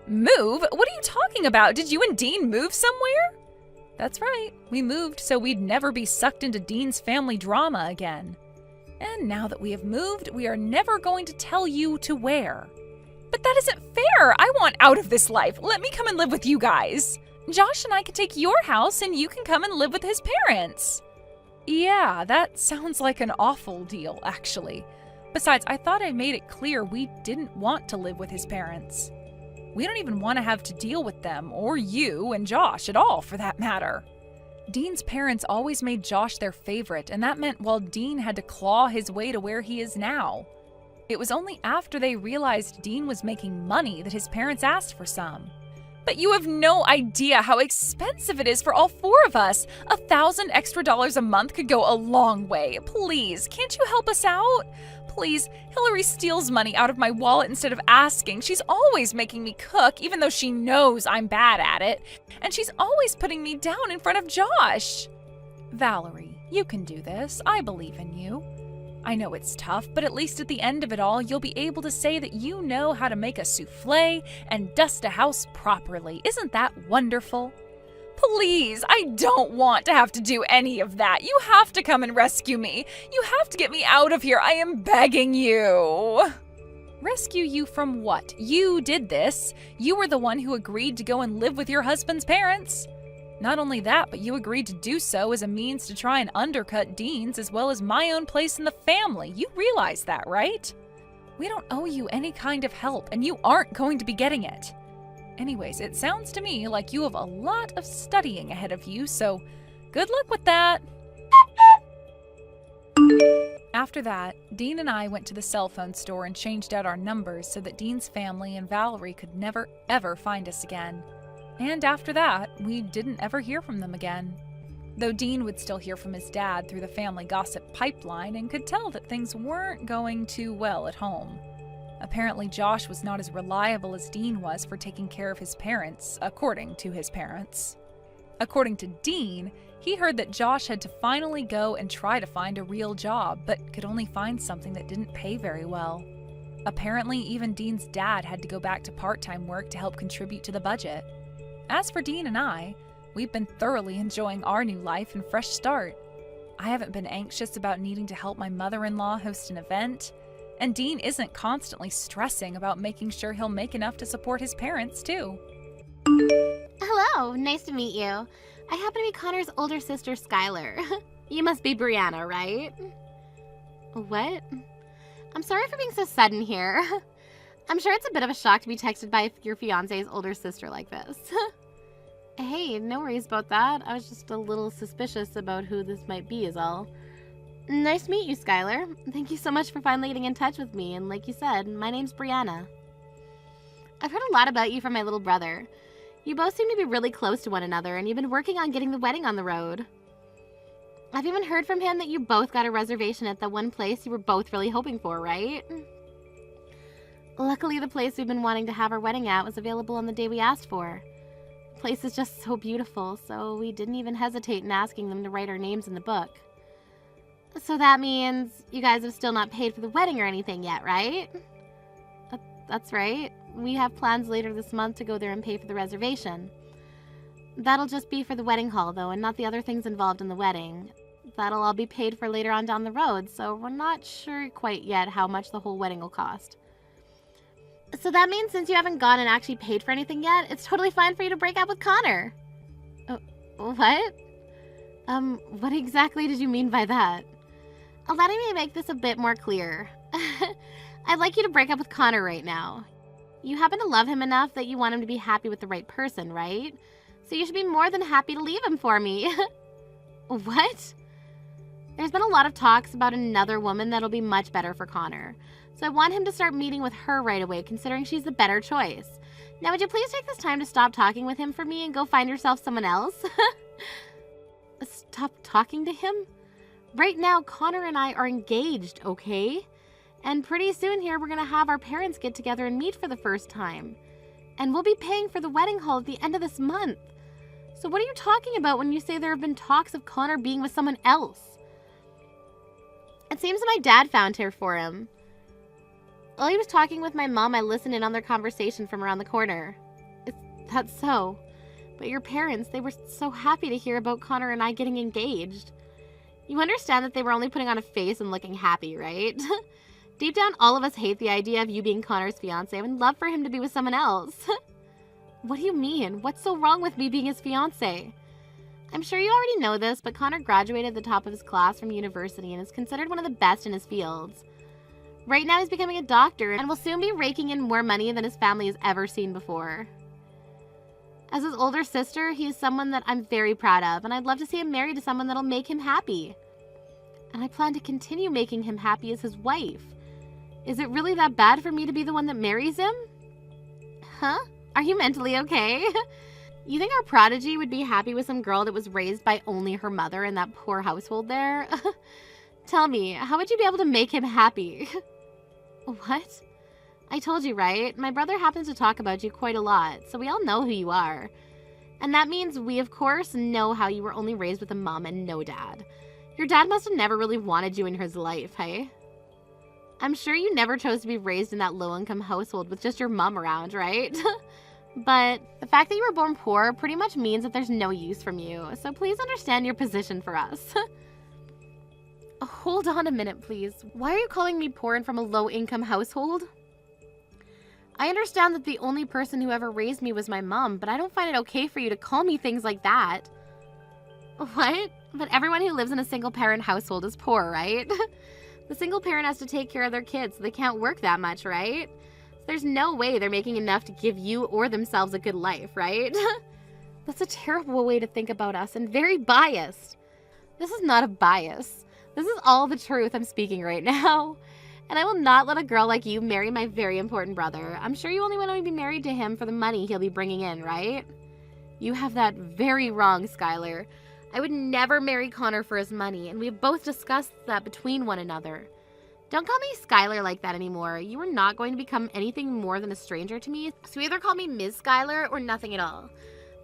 Move? What are you talking about? Did you and Dean move somewhere? That's right. We moved so we'd never be sucked into Dean's family drama again. And now that we have moved, we are never going to tell you to where. But that isn't fair. I want out of this life. Let me come and live with you guys. Josh and I can take your house and you can come and live with his parents. Yeah, that sounds like an awful deal, actually. Besides, I thought I made it clear we didn't want to live with his parents. We don't even want to have to deal with them, or you and Josh at all, for that matter. Dean's parents always made Josh their favorite, and that meant while Dean had to claw his way to where he is now. It was only after they realized Dean was making money that his parents asked for some. But you have no idea how expensive it is for all four of us. $1,000 extra a month could go a long way. Please, can't you help us out? Please, Hillary steals money out of my wallet instead of asking. She's always making me cook, even though she knows I'm bad at it. And she's always putting me down in front of Josh. Valerie, you can do this. I believe in you. I know it's tough, but at least at the end of it all, you'll be able to say that you know how to make a souffle and dust a house properly. Isn't that wonderful? Please, I don't want to have to do any of that. You have to come and rescue me. You have to get me out of here. I am begging you. Rescue you from what? You did this. You were the one who agreed to go and live with your husband's parents. Not only that, but you agreed to do so as a means to try and undercut Dean's as well as my own place in the family. You realize that, right? We don't owe you any kind of help, and you aren't going to be getting it. Anyways, it sounds to me like you have a lot of studying ahead of you, so good luck with that. After that, Dean and I went to the cell phone store and changed out our numbers so that Dean's family and Valerie could never, ever find us again. And after that, we didn't ever hear from them again. Though Dean would still hear from his dad through the family gossip pipeline and could tell that things weren't going too well at home. Apparently Josh was not as reliable as Dean was for taking care of his parents, according to his parents. According to Dean, he heard that Josh had to finally go and try to find a real job, but could only find something that didn't pay very well. Apparently, even Dean's dad had to go back to part-time work to help contribute to the budget. As for Dean and I, we've been thoroughly enjoying our new life and fresh start. I haven't been anxious about needing to help my mother-in-law host an event, and Dean isn't constantly stressing about making sure he'll make enough to support his parents, too. Hello, nice to meet you. I happen to be Connor's older sister, Skylar. You must be Brianna, right? What? I'm sorry for being so sudden here. I'm sure it's a bit of a shock to be texted by your fiance's older sister like this. Hey, no worries about that. I was just a little suspicious about who this might be is all. Nice to meet you, Skylar. Thank you so much for finally getting in touch with me, and like you said, my name's Brianna. I've heard a lot about you from my little brother. You both seem to be really close to one another, and you've been working on getting the wedding on the road. I've even heard from him that you both got a reservation at the one place you were both really hoping for, right? Luckily, the place we've been wanting to have our wedding at was available on the day we asked for. The place is just so beautiful, so we didn't even hesitate in asking them to write our names in the book. So that means you guys have still not paid for the wedding or anything yet, right? That's right. We have plans later this month to go there and pay for the reservation. That'll just be for the wedding hall, though, and not the other things involved in the wedding. That'll all be paid for later on down the road, so we're not sure quite yet how much the whole wedding will cost. So that means since you haven't gone and actually paid for anything yet, it's totally fine for you to break up with Connor. What? What exactly did you mean by that? Letting me make this a bit more clear. I'd like you to break up with Connor right now. You happen to love him enough that you want him to be happy with the right person, right? So you should be more than happy to leave him for me. What? There's been a lot of talks about another woman that'll be much better for Connor. So I want him to start meeting with her right away, considering she's the better choice. Now, would you please take this time to stop talking with him for me and go find yourself someone else? Stop talking to him? Right now, Connor and I are engaged, okay? And pretty soon here, we're going to have our parents get together and meet for the first time. And we'll be paying for the wedding hall at the end of this month. So what are you talking about when you say there have been talks of Connor being with someone else? It seems that my dad found her for him. While he was talking with my mom, I listened in on their conversation from around the corner. That's so. But your parents, they were so happy to hear about Connor and I getting engaged. You understand that they were only putting on a face and looking happy, right? Deep down, all of us hate the idea of you being Connor's fiancé and would love for him to be with someone else. What do you mean? What's so wrong with me being his fiancé? I'm sure you already know this, but Connor graduated at the top of his class from university and is considered one of the best in his fields. Right now he's becoming a doctor and will soon be raking in more money than his family has ever seen before. As his older sister, he is someone that I'm very proud of, and I'd love to see him married to someone that'll make him happy. And I plan to continue making him happy as his wife. Is it really that bad for me to be the one that marries him? Huh? Are you mentally okay? You think our prodigy would be happy with some girl that was raised by only her mother in that poor household there? Tell me, how would you be able to make him happy? What? I told you, right? My brother happens to talk about you quite a lot, so we all know who you are. And that means we, of course, know how you were only raised with a mom and no dad. Your dad must have never really wanted you in his life, hey? I'm sure you never chose to be raised in that low-income household with just your mom around, right? But the fact that you were born poor pretty much means that there's no use from you, so please understand your position for us. Hold on a minute, please. Why are you calling me poor and from a low-income household? I understand that the only person who ever raised me was my mom, but I don't find it okay for you to call me things like that. What? But everyone who lives in a single-parent household is poor, right? The single parent has to take care of their kids, so they can't work that much, right? There's no way they're making enough to give you or themselves a good life, right? That's a terrible way to think about us and very biased. This is not a bias. This is all the truth I'm speaking right now. And I will not let a girl like you marry my very important brother. I'm sure you only want to be married to him for the money he'll be bringing in, right? You have that very wrong, Skylar. I would never marry Connor for his money, and we have both discussed that between one another. Don't call me Skylar like that anymore. You are not going to become anything more than a stranger to me, so either call me Ms. Skylar or nothing at all.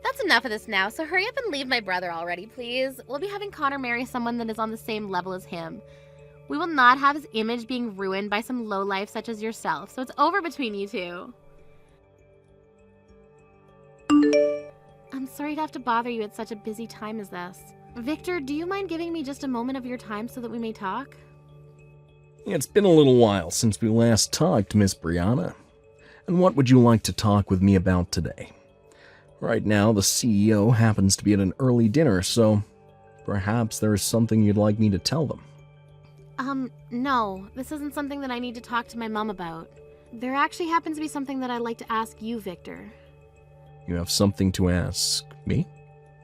That's enough of this now, so hurry up and leave my brother already, please. We'll be having Connor marry someone that is on the same level as him. We will not have his image being ruined by some lowlife such as yourself, so it's over between you two. I'm sorry to have to bother you at such a busy time as this. Victor, do you mind giving me just a moment of your time so that we may talk? It's been a little while since we last talked, Miss Brianna. And what would you like to talk with me about today? Right now, the CEO happens to be at an early dinner, so perhaps there is something you'd like me to tell them. No. This isn't something that I need to talk to my mom about. There actually happens to be something that I'd like to ask you, Victor. You have something to ask me?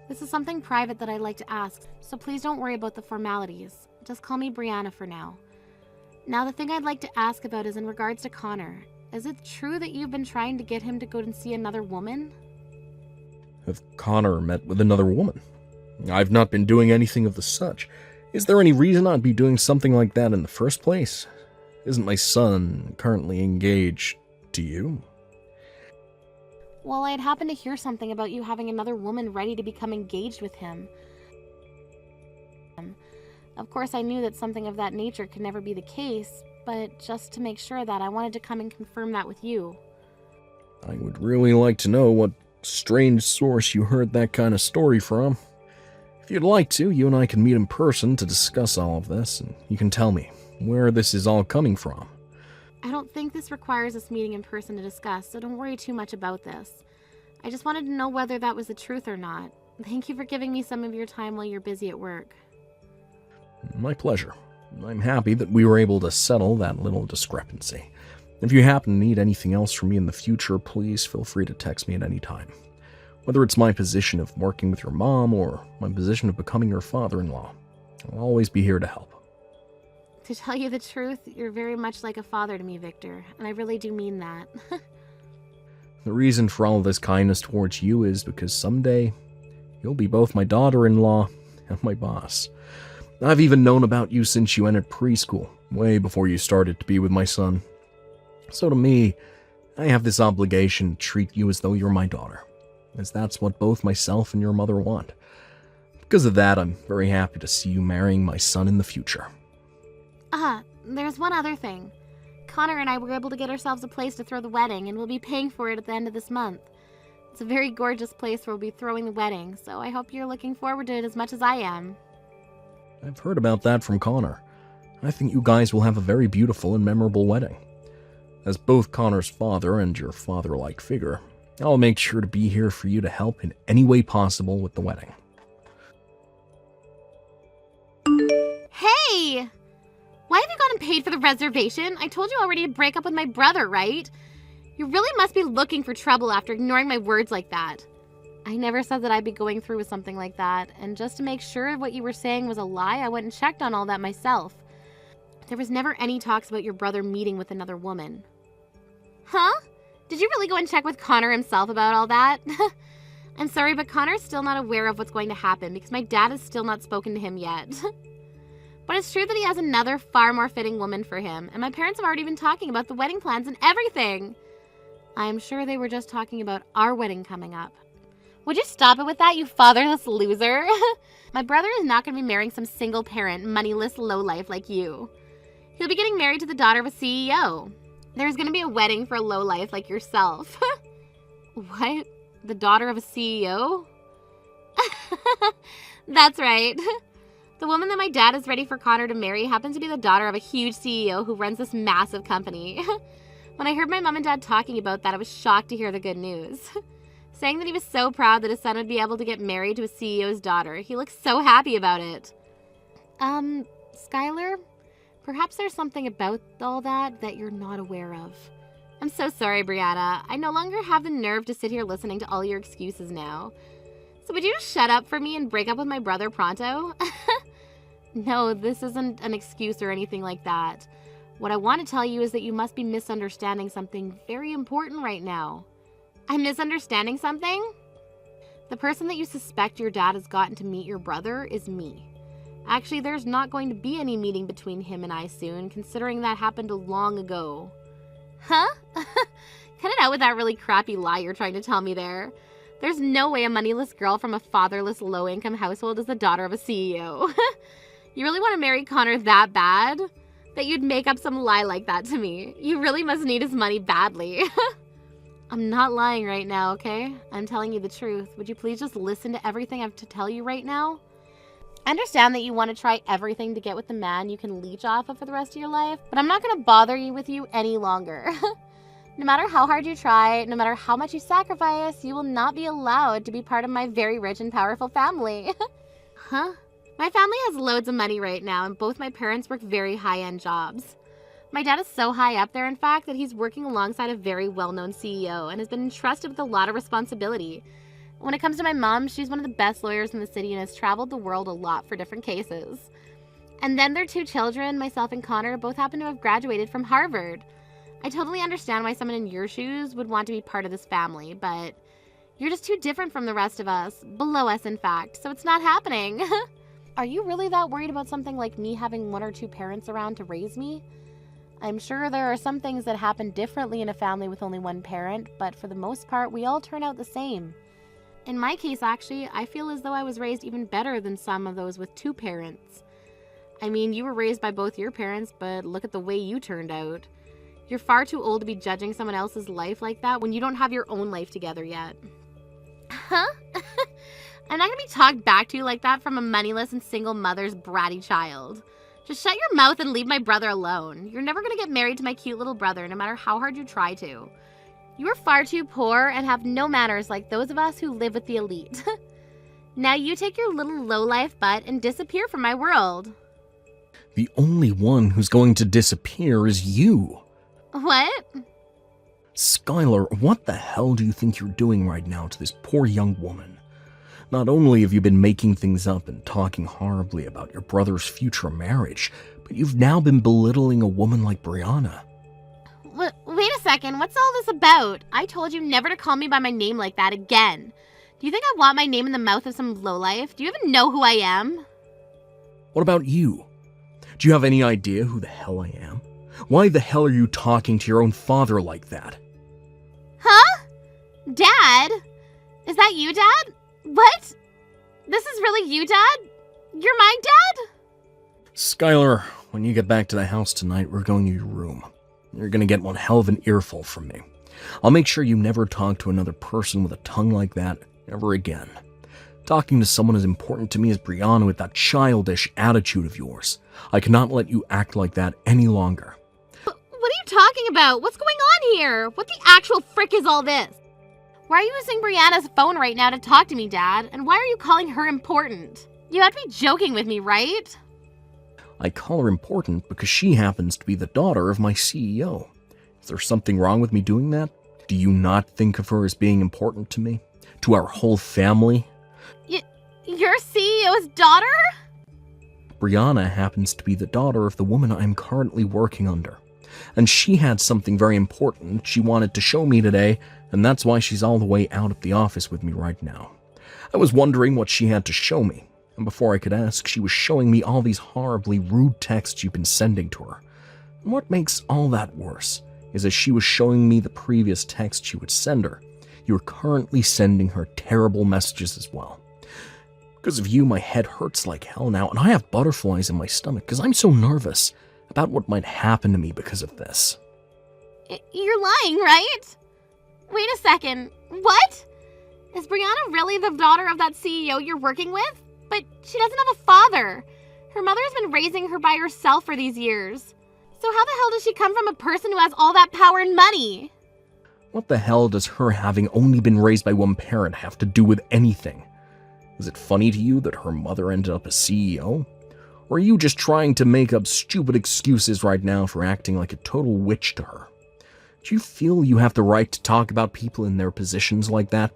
This is something private that I'd like to ask, so please don't worry about the formalities. Just call me Brianna for now. Now, the thing I'd like to ask about is in regards to Connor. Is it true that you've been trying to get him to go and see another woman? Have Connor met with another woman? I've not been doing anything of the such. Is there any reason I'd be doing something like that in the first place? Isn't my son currently engaged to you? Well, I'd happened to hear something about you having another woman ready to become engaged with him. Of course, I knew that something of that nature could never be the case, but just to make sure that I wanted to come and confirm that with you. I would really like to know what strange source you heard that kind of story from. If you'd like to, you and I can meet in person to discuss all of this, and you can tell me where this is all coming from. I don't think this requires us meeting in person to discuss, so don't worry too much about this. I just wanted to know whether that was the truth or not. Thank you for giving me some of your time while you're busy at work. My pleasure. I'm happy that we were able to settle that little discrepancy. If you happen to need anything else from me in the future, please feel free to text me at any time. Whether it's my position of working with your mom or my position of becoming your father-in-law, I'll always be here to help. To tell you the truth, you're very much like a father to me, Victor, and I really do mean that. The reason for all of this kindness towards you is because someday you'll be both my daughter-in-law and my boss. I've even known about you since you entered preschool, way before you started to be with my son. So to me, I have this obligation to treat you as though you're my daughter, as that's what both myself and your mother want. Because of that, I'm very happy to see you marrying my son in the future. There's one other thing. Connor and I were able to get ourselves a place to throw the wedding, and we'll be paying for it at the end of this month. It's a very gorgeous place where we'll be throwing the wedding, so I hope you're looking forward to it as much as I am. I've heard about that from Connor. I think you guys will have a very beautiful and memorable wedding. As both Connor's father and your father-like figure, I'll make sure to be here for you to help in any way possible with the wedding. Hey! Why have you gone and paid for the reservation? I told you already to break up with my brother, right? You really must be looking for trouble after ignoring my words like that. I never said that I'd be going through with something like that, and just to make sure what you were saying was a lie, I went and checked on all that myself. There was never any talks about your brother meeting with another woman. Huh? Did you really go and check with Connor himself about all that? I'm sorry, but Connor's still not aware of what's going to happen because my dad has still not spoken to him yet. But it's true that he has another far more fitting woman for him, and my parents have already been talking about the wedding plans and everything. I am sure they were just talking about our wedding coming up. Would you stop it with that, you fatherless loser? My brother is not going to be marrying some single-parent, moneyless lowlife like you. He'll be getting married to the daughter of a CEO. There's going to be a wedding for a lowlife like yourself. What? The daughter of a CEO? That's right. The woman that my dad is ready for Connor to marry happens to be the daughter of a huge CEO who runs this massive company. When I heard my mom and dad talking about that, I was shocked to hear the good news. Saying that he was so proud that his son would be able to get married to a CEO's daughter. He looks so happy about it. Skylar, perhaps there's something about all that you're not aware of. I'm so sorry, Brianna. I no longer have the nerve to sit here listening to all your excuses now. So would you just shut up for me and break up with my brother pronto? No, this isn't an excuse or anything like that. What I want to tell you is that you must be misunderstanding something very important right now. I'm misunderstanding something? The person that you suspect your dad has gotten to meet your brother is me. Actually, there's not going to be any meeting between him and I soon, considering that happened long ago. Huh? Cut it out with that really crappy lie you're trying to tell me there. There's no way a moneyless girl from a fatherless, low-income household is the daughter of a CEO. You really want to marry Connor that bad? That you'd make up some lie like that to me. You really must need his money badly. I'm not lying right now, okay? I'm telling you the truth. Would you please just listen to everything I have to tell you right now? I understand that you want to try everything to get with the man you can leech off of for the rest of your life, but I'm not going to bother you with you any longer. No matter how hard you try, no matter how much you sacrifice, you will not be allowed to be part of my very rich and powerful family. Huh? My family has loads of money right now, and both my parents work very high-end jobs. My dad is so high up there, in fact, that he's working alongside a very well-known CEO and has been entrusted with a lot of responsibility. When it comes to my mom, she's one of the best lawyers in the city and has traveled the world a lot for different cases. And then their 2 children, myself and Connor, both happen to have graduated from Harvard. I totally understand why someone in your shoes would want to be part of this family, but you're just too different from the rest of us, below us in fact, so it's not happening. Are you really that worried about something like me having 1 or 2 parents around to raise me? I'm sure there are some things that happen differently in a family with only 1 parent, but for the most part, we all turn out the same. In my case, actually, I feel as though I was raised even better than some of those with 2 parents. I mean, you were raised by both your parents, but look at the way you turned out. You're far too old to be judging someone else's life like that when you don't have your own life together yet. Huh? I'm not gonna be talked back to like that from a moneyless and single mother's bratty child. Just shut your mouth and leave my brother alone. You're never gonna get married to my cute little brother, no matter how hard you try to. You are far too poor and have no manners like those of us who live with the elite. Now you take your little lowlife butt and disappear from my world. The only one who's going to disappear is you. What? Skylar, what the hell do you think you're doing right now to this poor young woman? Not only have you been making things up and talking horribly about your brother's future marriage, but you've now been belittling a woman like Brianna. Wait a second, what's all this about? I told you never to call me by my name like that again. Do you think I want my name in the mouth of some lowlife? Do you even know who I am? What about you? Do you have any idea who the hell I am? Why the hell are you talking to your own father like that? Huh? Dad? Is that you, Dad? What? This is really you, Dad? You're my dad? Skylar, when you get back to the house tonight, we're going to your room. You're going to get one hell of an earful from me. I'll make sure you never talk to another person with a tongue like that ever again. Talking to someone as important to me as Brianna with that childish attitude of yours. I cannot let you act like that any longer. What are you talking about? What's going on here? What the actual frick is all this? Why are you using Brianna's phone right now to talk to me, Dad? And why are you calling her important? You have to be joking with me, right? I call her important because she happens to be the daughter of my CEO. Is there something wrong with me doing that? Do you not think of her as being important to me? To our whole family? Your CEO's daughter? Brianna happens to be the daughter of the woman I'm currently working under. And she had something very important she wanted to show me today, and that's why she's all the way out at the office with me right now. I was wondering what she had to show me, and before I could ask, she was showing me all these horribly rude texts you've been sending to her. And what makes all that worse is as she was showing me the previous texts you would send her, you're currently sending her terrible messages as well. Because of you, my head hurts like hell now, and I have butterflies in my stomach because I'm so nervous about what might happen to me because of this. You're lying, right? Wait a second. What? Is Brianna really the daughter of that CEO you're working with? But she doesn't have a father. Her mother has been raising her by herself for these years. So how the hell does she come from a person who has all that power and money? What the hell does her having only been raised by one parent have to do with anything? Is it funny to you that her mother ended up a CEO? Or are you just trying to make up stupid excuses right now for acting like a total witch to her? Do you feel you have the right to talk about people in their positions like that?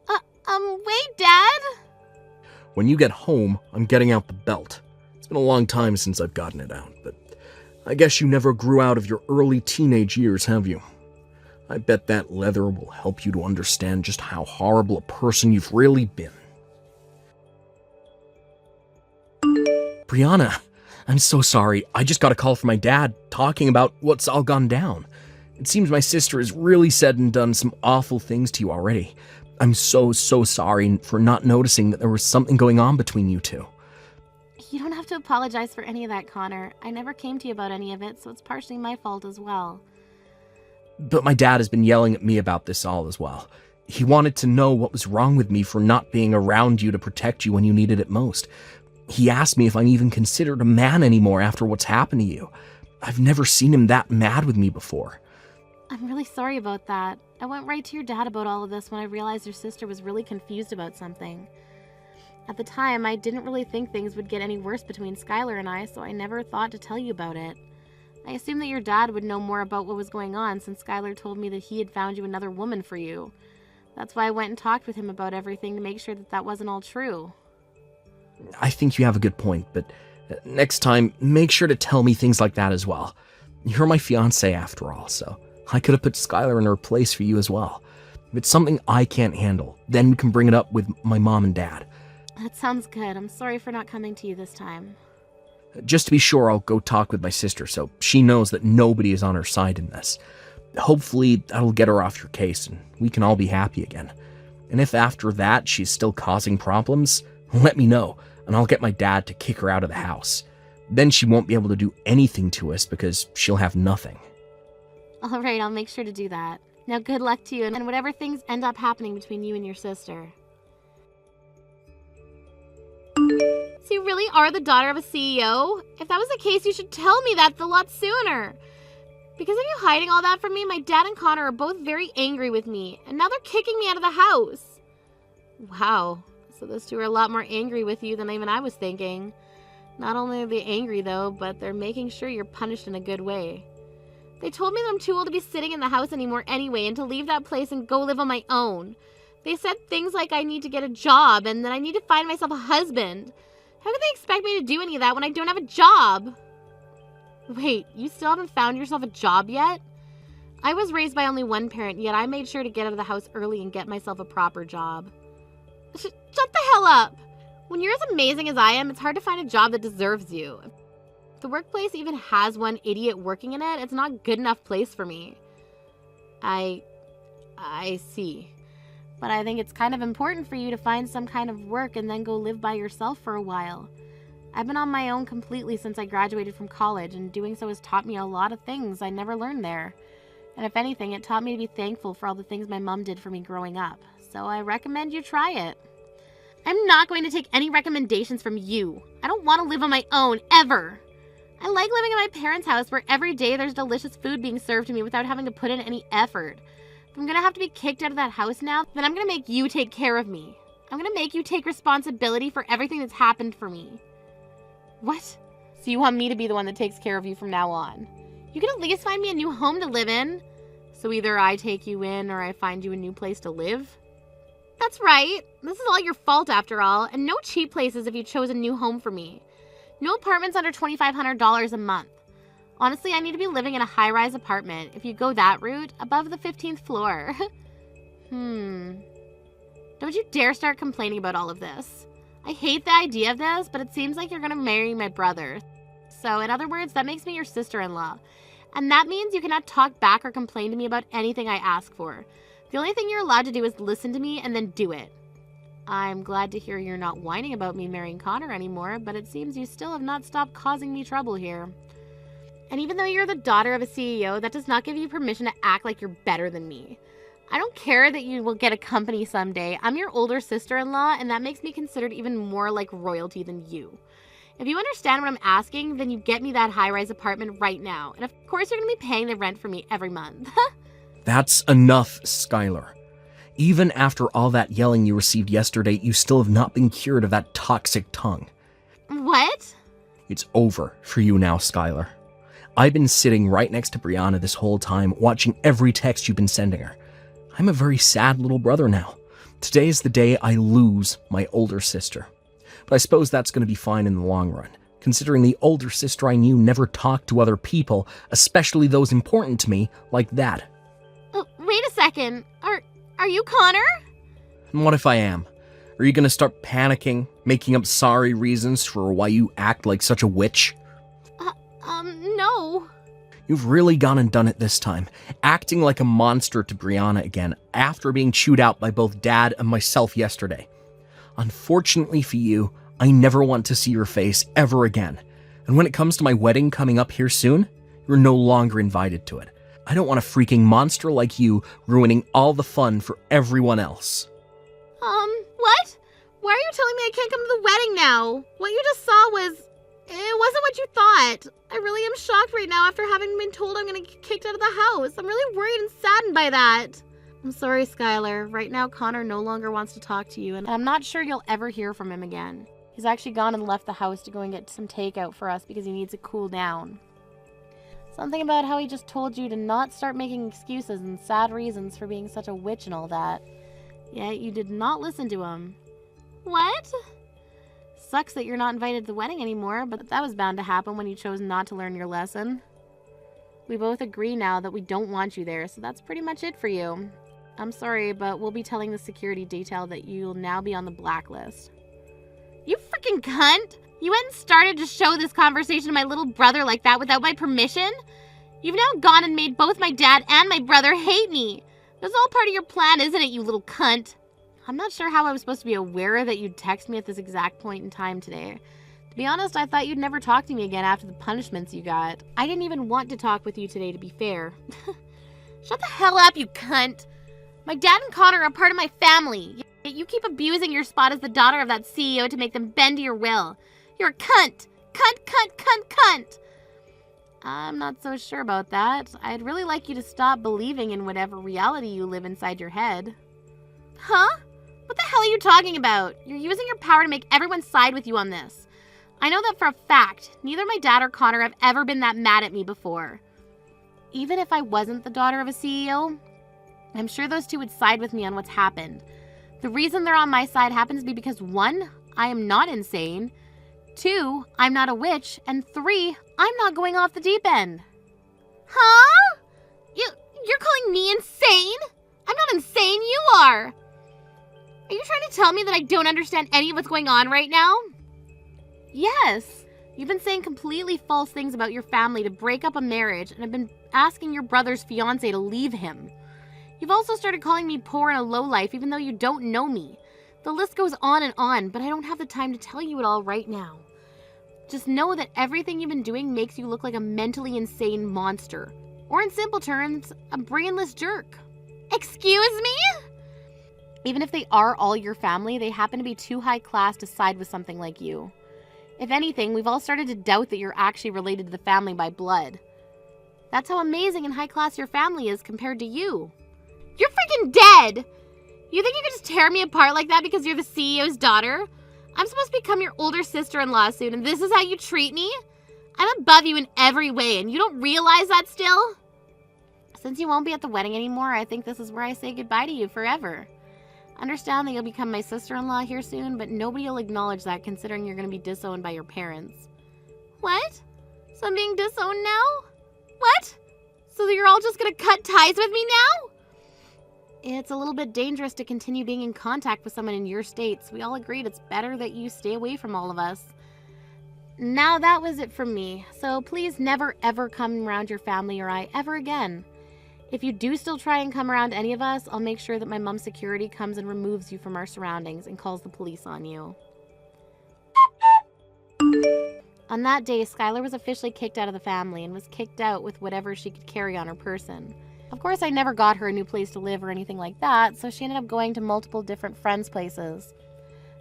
Wait, Dad? When you get home, I'm getting out the belt. It's been a long time since I've gotten it out, but I guess you never grew out of your early teenage years, have you? I bet that leather will help you to understand just how horrible a person you've really been. Brianna, I'm so sorry. I just got a call from my dad talking about what's all gone down. It seems my sister has really said and done some awful things to you already. I'm so sorry for not noticing that there was something going on between you two. You don't have to apologize for any of that, Connor. I never came to you about any of it, so it's partially my fault as well. But my dad has been yelling at me about this all as well. He wanted to know what was wrong with me for not being around you to protect you when you needed it most. He asked me if I'm even considered a man anymore after what's happened to you. I've never seen him that mad with me before. I'm really sorry about that. I went right to your dad about all of this when I realized your sister was really confused about something. At the time, I didn't really think things would get any worse between Skylar and I, so I never thought to tell you about it. I assumed that your dad would know more about what was going on since Skylar told me that he had found you another woman for you. That's why I went and talked with him about everything to make sure that that wasn't all true. I think you have a good point, but next time, make sure to tell me things like that as well. You're my fiancé after all, so I could have put Skylar in her place for you as well. If it's something I can't handle, then we can bring it up with my mom and dad. That sounds good. I'm sorry for not coming to you this time. Just to be sure, I'll go talk with my sister so she knows that nobody is on her side in this. Hopefully, that'll get her off your case and we can all be happy again. And if after that she's still causing problems, let me know and I'll get my dad to kick her out of the house. Then she won't be able to do anything to us because she'll have nothing. All right, I'll make sure to do that. Now, good luck to you and whatever things end up happening between you and your sister. So you really are the daughter of a CEO? If that was the case, you should tell me that a lot sooner. Because of you hiding all that from me, my dad and Connor are both very angry with me, and now they're kicking me out of the house. Wow, so those two are a lot more angry with you than even I was thinking. Not only are they angry though, but they're making sure you're punished in a good way. They told me that I'm too old to be sitting in the house anymore anyway, and to leave that place and go live on my own. They said things like I need to get a job, and that I need to find myself a husband. How could they expect me to do any of that when I don't have a job? Wait, you still haven't found yourself a job yet? I was raised by only one parent, yet I made sure to get out of the house early and get myself a proper job. Shut the hell up! When you're as amazing as I am, it's hard to find a job that deserves you. If the workplace even has one idiot working in it, it's not a good enough place for me. I see. But I think it's kind of important for you to find some kind of work and then go live by yourself for a while. I've been on my own completely since I graduated from college, and doing so has taught me a lot of things I never learned there. And if anything, it taught me to be thankful for all the things my mom did for me growing up. So I recommend you try it. I'm not going to take any recommendations from you. I don't want to live on my own, ever. I like living in my parents' house where every day there's delicious food being served to me without having to put in any effort. If I'm going to have to be kicked out of that house now, then I'm going to make you take care of me. I'm going to make you take responsibility for everything that's happened for me. What? So you want me to be the one that takes care of you from now on? You can at least find me a new home to live in. So either I take you in or I find you a new place to live. That's right. This is all your fault after all, and no cheap places if you chose a new home for me. No apartments under $2,500 a month. Honestly, I need to be living in a high-rise apartment, if you go that route, above the 15th floor. Don't you dare start complaining about all of this. I hate the idea of this, but it seems like you're gonna marry my brother. So, in other words, that makes me your sister-in-law. And that means you cannot talk back or complain to me about anything I ask for. The only thing you're allowed to do is listen to me and then do it. I'm glad to hear you're not whining about me marrying Connor anymore, but it seems you still have not stopped causing me trouble here. And even though you're the daughter of a CEO, that does not give you permission to act like you're better than me. I don't care that you will get a company someday. I'm your older sister-in-law, and that makes me considered even more like royalty than you. If you understand what I'm asking, then you get me that high-rise apartment right now. And of course you're going to be paying the rent for me every month. That's enough, Skylar. Even after all that yelling you received yesterday, you still have not been cured of that toxic tongue. What? It's over for you now, Skylar. I've been sitting right next to Brianna this whole time, watching every text you've been sending her. I'm a very sad little brother now. Today is the day I lose my older sister. But I suppose that's going to be fine in the long run, considering the older sister I knew never talked to other people, especially those important to me, like that. Wait a second. Are you Connor? And what if I am? Are you gonna start panicking, making up sorry reasons for why you act like such a witch? No. You've really gone and done it this time, acting like a monster to Brianna again after being chewed out by both Dad and myself yesterday. Unfortunately for you, I never want to see your face ever again. And when it comes to my wedding coming up here soon, you're no longer invited to it. I don't want a freaking monster like you ruining all the fun for everyone else. What? Why are you telling me I can't come to the wedding now? What you just saw it wasn't what you thought. I really am shocked right now after having been told I'm gonna get kicked out of the house. I'm really worried and saddened by that. I'm sorry, Skylar. Right now, Connor no longer wants to talk to you, and I'm not sure you'll ever hear from him again. He's actually gone and left the house to go and get some takeout for us because he needs to cool down. Something about how he just told you to not start making excuses and sad reasons for being such a witch and all that. Yet you did not listen to him. What? Sucks that you're not invited to the wedding anymore, but that was bound to happen when you chose not to learn your lesson. We both agree now that we don't want you there, so that's pretty much it for you. I'm sorry, but we'll be telling the security detail that you'll now be on the blacklist. You freaking cunt! You went and started to show this conversation to my little brother like that without my permission? You've now gone and made both my dad and my brother hate me. That's all part of your plan, isn't it, you little cunt? I'm not sure how I was supposed to be aware that you'd text me at this exact point in time today. To be honest, I thought you'd never talk to me again after the punishments you got. I didn't even want to talk with you today, to be fair. Shut the hell up, you cunt! My dad and Connor are a part of my family. Yet you keep abusing your spot as the daughter of that CEO to make them bend to your will. You're a cunt! Cunt, cunt, cunt, cunt! I'm not so sure about that. I'd really like you to stop believing in whatever reality you live inside your head. Huh? What the hell are you talking about? You're using your power to make everyone side with you on this. I know that for a fact. Neither my dad or Connor have ever been that mad at me before. Even if I wasn't the daughter of a CEO, I'm sure those two would side with me on what's happened. The reason they're on my side happens to be because 1, I am not insane, 2, I'm not a witch, and 3, I'm not going off the deep end. Huh? You're calling me insane? I'm not insane, you are. Are you trying to tell me that I don't understand any of what's going on right now? Yes. You've been saying completely false things about your family to break up a marriage and have been asking your brother's fiancé to leave him. You've also started calling me poor and a lowlife even though you don't know me. The list goes on, but I don't have the time to tell you it all right now. Just know that everything you've been doing makes you look like a mentally insane monster. Or in simple terms, a brainless jerk. Excuse me? Even if they are all your family, they happen to be too high class to side with something like you. If anything, we've all started to doubt that you're actually related to the family by blood. That's how amazing and high class your family is compared to you. You're freaking dead! You think you could just tear me apart like that because you're the CEO's daughter? I'm supposed to become your older sister-in-law soon, and this is how you treat me? I'm above you in every way, and you don't realize that still? Since you won't be at the wedding anymore, I think this is where I say goodbye to you forever. Understand that you'll become my sister-in-law here soon, but nobody will acknowledge that considering you're going to be disowned by your parents. What? So I'm being disowned now? What? So you're all just going to cut ties with me now? It's a little bit dangerous to continue being in contact with someone in your states. We all agreed it's better that you stay away from all of us. Now that was it from me, so please never ever come around your family or I ever again. If you do still try and come around any of us, I'll make sure that my mom's security comes and removes you from our surroundings and calls the police on you. On that day, Skylar was officially kicked out of the family and was kicked out with whatever she could carry on her person. Of course, I never got her a new place to live or anything like that, so she ended up going to multiple different friends' places.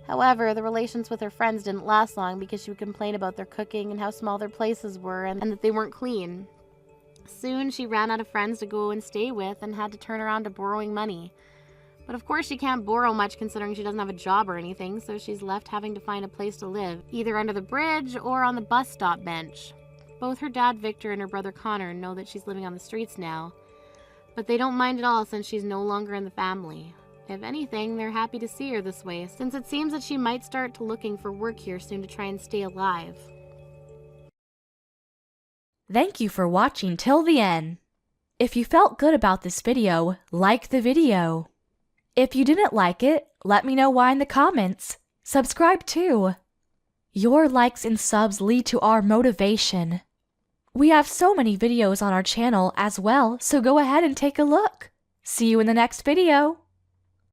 However, the relations with her friends didn't last long because she would complain about their cooking and how small their places were and that they weren't clean. Soon, she ran out of friends to go and stay with and had to turn around to borrowing money. But of course, she can't borrow much considering she doesn't have a job or anything, so she's left having to find a place to live, either under the bridge or on the bus stop bench. Both her dad, Victor, and her brother, Connor, know that she's living on the streets now, but they don't mind at all since she's no longer in the family. If anything, they're happy to see her this way, since it seems that she might start to looking for work here soon to try and stay alive. Thank you for watching till the end. If you felt good about this video, like the video. If you didn't like it, let me know why in the comments. Subscribe too. Your likes and subs lead to our motivation. We have so many videos on our channel as well, so go ahead and take a look. See you in the next video.